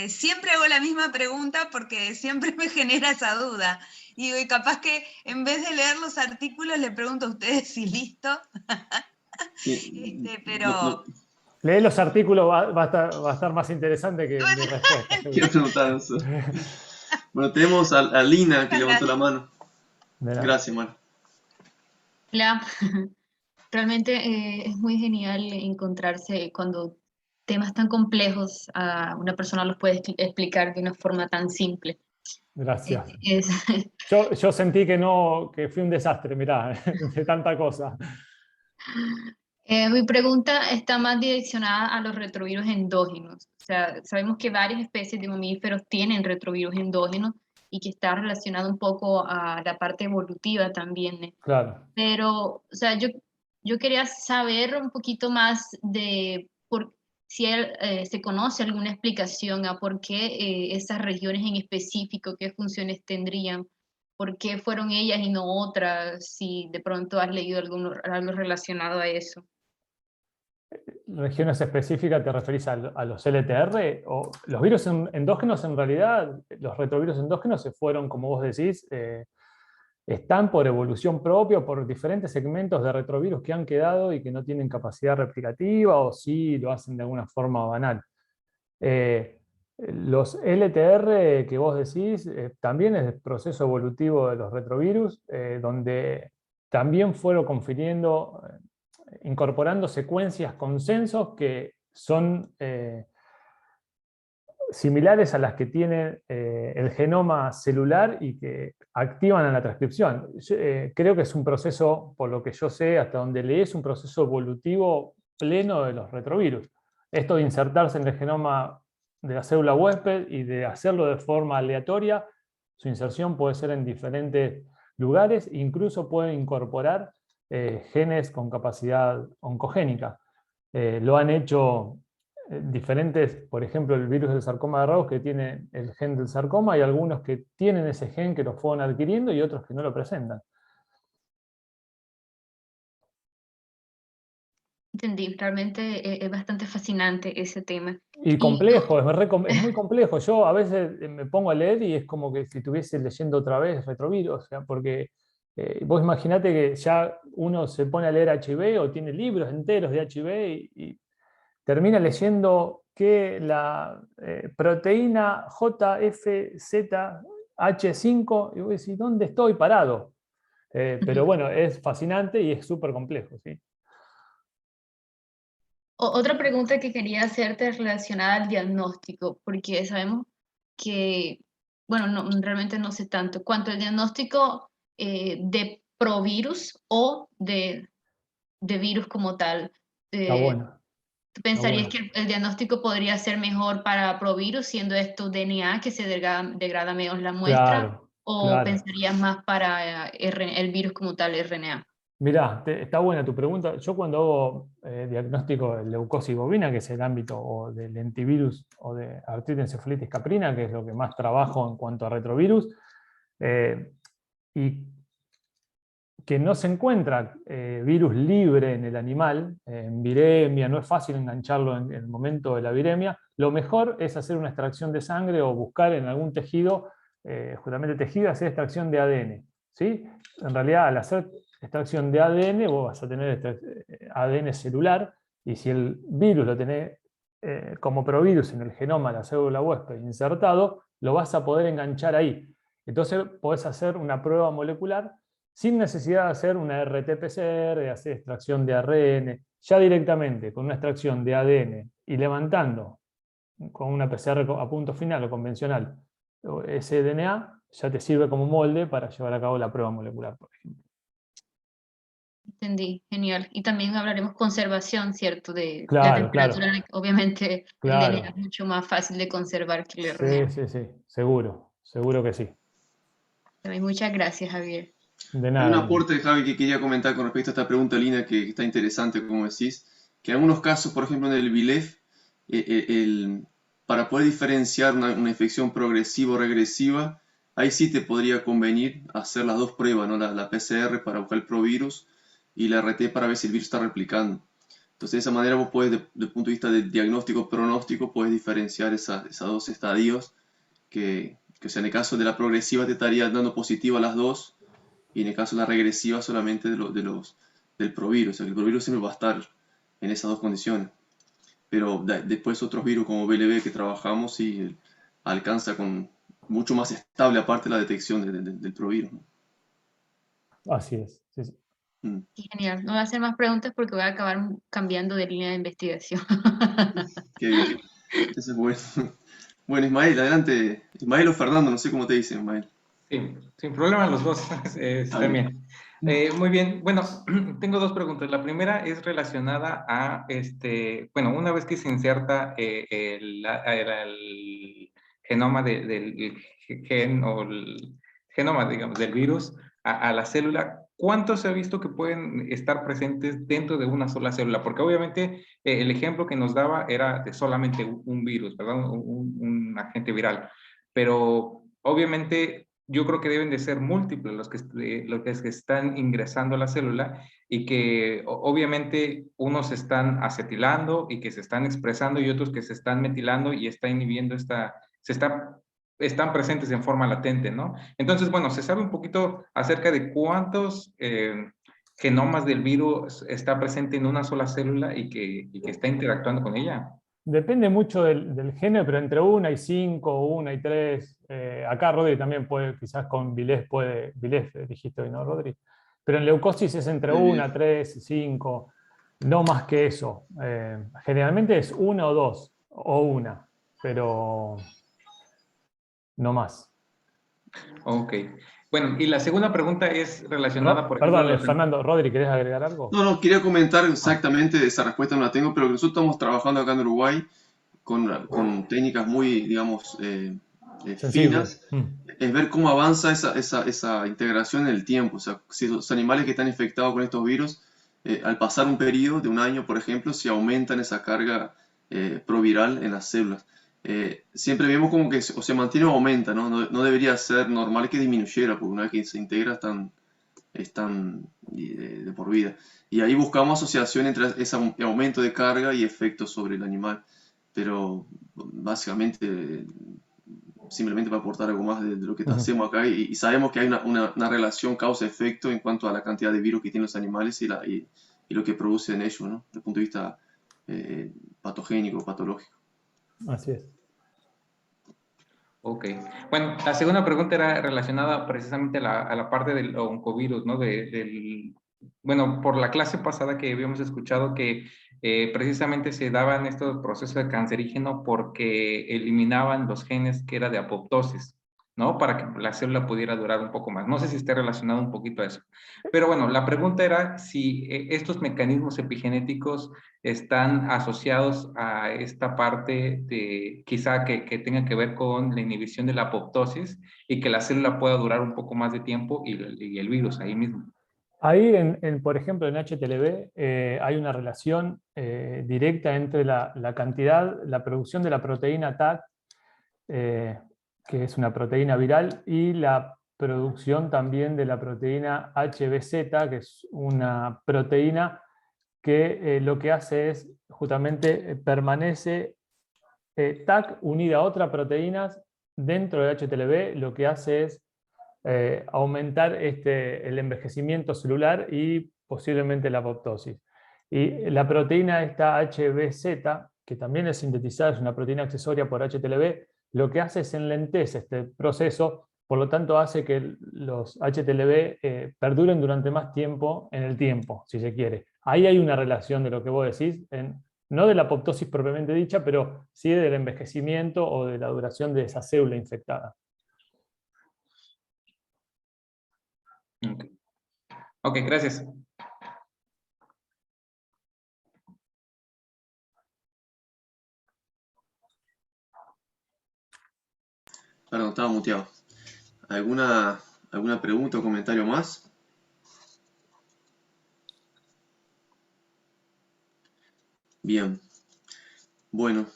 siempre hago la misma pregunta porque siempre me genera esa duda. Y digo, y capaz que en vez de leer los artículos le pregunto a ustedes si listo. Pero... Lee los artículos, va a estar más interesante que mi respuesta. Quiero preguntar eso. Bueno, tenemos a Lina que levantó la mano. Gracias, Mara. Hola. Realmente es muy genial encontrarse cuando temas tan complejos a una persona los puede explicar de una forma tan simple. Gracias. Yo sentí que fui un desastre, mirá, de tanta cosa. Mi pregunta está más direccionada a los retrovirus endógenos. O sea, sabemos que varias especies de mamíferos tienen retrovirus endógenos y que está relacionado un poco a la parte evolutiva también. Claro. Pero, o sea, yo quería saber un poquito más de si se conoce alguna explicación a por qué esas regiones en específico, qué funciones tendrían, por qué fueron ellas y no otras, si de pronto has leído algo relacionado a eso. ¿Regiones específicas te referís a los LTR? ¿O los virus endógenos, en realidad, los retrovirus endógenos se fueron, como vos decís, están por evolución propia, por diferentes segmentos de retrovirus que han quedado y que no tienen capacidad replicativa, o sí lo hacen de alguna forma banal. Los LTR que vos decís también es el proceso evolutivo de los retrovirus, donde también fueron confiriendo, incorporando secuencias consensos que son similares a las que tiene el genoma celular y que activan a la transcripción. Creo que es un proceso, por lo que yo sé, hasta donde leí, es un proceso evolutivo pleno de los retrovirus. Esto de insertarse en el genoma de la célula huésped y de hacerlo de forma aleatoria, su inserción puede ser en diferentes lugares, incluso puede incorporar genes con capacidad oncogénica. Lo han hecho diferentes, por ejemplo, el virus del sarcoma de Rous, que tiene el gen del sarcoma, y algunos que tienen ese gen que lo fueron adquiriendo y otros que no lo presentan. Entendí, realmente es bastante fascinante ese tema. Y complejo, es muy complejo. Yo a veces me pongo a leer y es como que si estuviese leyendo otra vez retrovirus, o sea, porque vos imaginate que ya uno se pone a leer HIV o tiene libros enteros de HIV y termina leyendo que la proteína JFZH5, y vos decís, ¿dónde estoy parado? Pero bueno, es fascinante y es súper complejo, ¿sí? Otra pregunta que quería hacerte es relacionada al diagnóstico, porque sabemos que, bueno, realmente no sé tanto, cuanto al diagnóstico de provirus o de virus como tal. Está bueno. ¿Tú pensarías que el diagnóstico podría ser mejor para provirus, siendo esto DNA, que se degrada menos la muestra? Claro, ¿O claro. pensarías más para el virus como tal, RNA? Mirá, está buena tu pregunta. Yo cuando hago diagnóstico de leucosis bovina, que es el ámbito o del lentivirus o de artritis encefalitis caprina, que es lo que más trabajo en cuanto a retrovirus, y que no se encuentra virus libre en el animal, en viremia, no es fácil engancharlo en el momento de la viremia, lo mejor es hacer una extracción de sangre o buscar en algún tejido, justamente tejido, hacer extracción de ADN, ¿sí? En realidad, al hacer extracción de ADN, vos vas a tener ADN celular, y si el virus lo tenés como provirus en el genoma de la célula huésped insertado, lo vas a poder enganchar ahí. Entonces podés hacer una prueba molecular sin necesidad de hacer una RT-PCR, de hacer extracción de ARN, ya directamente con una extracción de ADN y levantando con una PCR a punto final o convencional ese DNA, ya te sirve como molde para llevar a cabo la prueba molecular, por ejemplo. entendí, genial. Y también hablaremos conservación, ¿cierto? De la Claro, claro, temperatura, obviamente el DNA claro. es mucho más fácil de conservar que el Sí, RNA. sí, sí, seguro, seguro que sí. Muchas gracias, Javier. De Hay un nada, Lina. aporte, Javi, que quería comentar con respecto a esta pregunta, Lina, que está interesante, como decís, que en algunos casos, por ejemplo, en el VILEF, para poder diferenciar una infección progresiva o regresiva, ahí sí te podría convenir hacer las dos pruebas, ¿no? La PCR para buscar el provirus y la RT para ver si el virus está replicando. Entonces, de esa manera vos puedes, desde el punto de vista de diagnóstico-pronóstico, puedes diferenciar esos dos estadios que, o sea, en el caso de la progresiva te estaría dando positivo a las dos, y en el caso de la regresiva solamente del provirus. O sea, que el provirus siempre va a estar en esas dos condiciones. Pero después otros virus como BLB que trabajamos sí alcanza con mucho más estable aparte la detección del provirus, ¿no? Así es. Sí, sí. Qué genial. No voy a hacer más preguntas porque voy a acabar cambiando de línea de investigación. Qué bien. Eso es bueno. Bueno, Ismael, adelante. Ismael o Fernando, no sé cómo te dicen, Ismael. Sí, sin problema los dos están bien. Muy bien, bueno, tengo dos preguntas. La primera es relacionada a, bueno, una vez que se inserta el genoma del gen o el genoma, digamos, del virus a la célula, ¿cuántos se ha visto que pueden estar presentes dentro de una sola célula? Porque obviamente el ejemplo que nos daba era de solamente un virus, ¿verdad? Un agente viral. Pero obviamente yo creo que deben de ser múltiples los que están ingresando a la célula y que obviamente unos se están acetilando y que se están expresando y otros que se están metilando y está inhibiendo están presentes en forma latente, ¿no? Entonces, bueno, se sabe un poquito acerca de cuántos genomas del virus está presente en una sola célula y que está interactuando con ella. Depende mucho del género, pero entre 1 y 5, 1 y 3. Acá Rodri también puede, quizás con Vilés puede, Vilés dijiste hoy, ¿no, Rodri? Pero en leucosis es entre 1, 3, 5, no más que eso. Generalmente es 1 o 2, o 1, pero no más. Ok. Bueno, y la segunda pregunta es relacionada, por ejemplo, a Perdón, Fernando, Rodri, ¿querés agregar algo? No, quería comentar exactamente, esa respuesta no la tengo, pero nosotros estamos trabajando acá en Uruguay con técnicas muy, digamos, Sensible. finas, es ver cómo avanza esa integración en el tiempo. O sea, si los animales que están infectados con estos virus, al pasar un periodo de un año, por ejemplo, si aumentan esa carga proviral en las células. Siempre vemos como que o se mantiene o aumenta, ¿no? No debería ser normal que disminuyera, porque una vez que se integra están de por vida. Y ahí buscamos asociación entre ese aumento de carga y efectos sobre el animal. Pero básicamente simplemente para aportar algo más de lo que hacemos acá, y sabemos que hay una relación causa-efecto en cuanto a la cantidad de virus que tienen los animales y lo que producen ellos, ¿no? Desde el punto de vista patogénico, patológico. Así es. Ok. Bueno, la segunda pregunta era relacionada precisamente a la parte del oncovirus, ¿no? Bueno, por la clase pasada que habíamos escuchado que precisamente se daban estos procesos de cancerígeno porque eliminaban los genes que era de apoptosis, ¿no? Para que la célula pudiera durar un poco más. No sé si esté relacionado un poquito a eso. Pero bueno, la pregunta era si estos mecanismos epigenéticos están asociados a esta parte de quizá que tenga que ver con la inhibición de la apoptosis y que la célula pueda durar un poco más de tiempo y el virus ahí mismo. Ahí, por ejemplo, en HTLV hay una relación directa entre la cantidad, la producción de la proteína TAC, que es una proteína viral, y la producción también de la proteína HBZ, que es una proteína que lo que hace es justamente permanece TAC unida a otras proteínas dentro de HTLV, lo que hace es aumentar el envejecimiento celular y posiblemente la apoptosis. Y la proteína esta HBZ, que también es sintetizada, es una proteína accesoria por HTLV, lo que hace es enlentece este proceso, por lo tanto hace que los HTLV perduren durante más tiempo en el tiempo, si se quiere. Ahí hay una relación de lo que vos decís, no de la apoptosis propiamente dicha, pero sí del envejecimiento o de la duración de esa célula infectada. Ok, gracias. estaba muteado. ¿Alguna pregunta o comentario más? Bien. Bueno,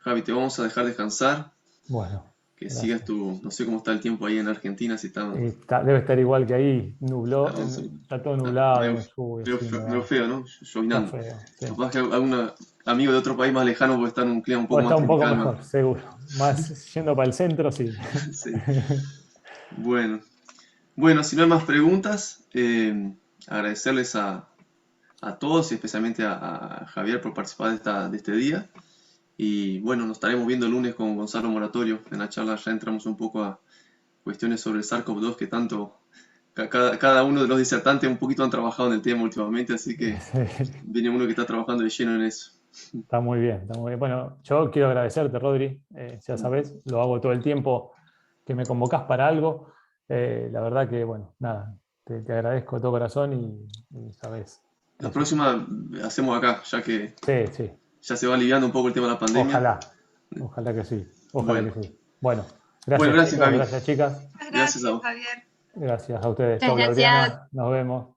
Javi, te vamos a dejar descansar. Bueno, Que gracias. sigas no sé cómo está el tiempo ahí en Argentina, si está... Debe estar igual que ahí, nubló, Claro, sí. está todo nublado, medio, lluvia, medio sí, medio feo, ¿no? está Llovinando. feo. Sí. Capaz que algún amigo de otro país más lejano puede estar en un clima un O poco está más un poco tropical. mejor, seguro. Más yendo para el centro, sí. Sí. Bueno, si no hay más preguntas, agradecerles a todos y especialmente a Javier por participar de este día. Y bueno, nos estaremos viendo el lunes con Gonzalo Moratorio. En la charla ya entramos un poco a cuestiones sobre el SARS-CoV-2 que tanto cada uno de los disertantes un poquito han trabajado en el tema últimamente, así que viene uno que está trabajando de lleno en eso. Está muy bien, está muy bien. Bueno, yo quiero agradecerte, Rodri. Ya sabes, lo hago todo el tiempo que me convocás para algo. La verdad que, bueno, nada, te agradezco de todo corazón y sabes. La próxima hacemos acá, ya que Sí, sí. ya se va aliviando un poco el tema de la pandemia. Ojalá que sí. Bueno. Que sí. Bueno, Bueno, gracias, gracias, chicos, Javi. gracias, chicas. Gracias a vos. Javier. Gracias a ustedes. Muchas Chau, gracias. Laureana. Nos vemos.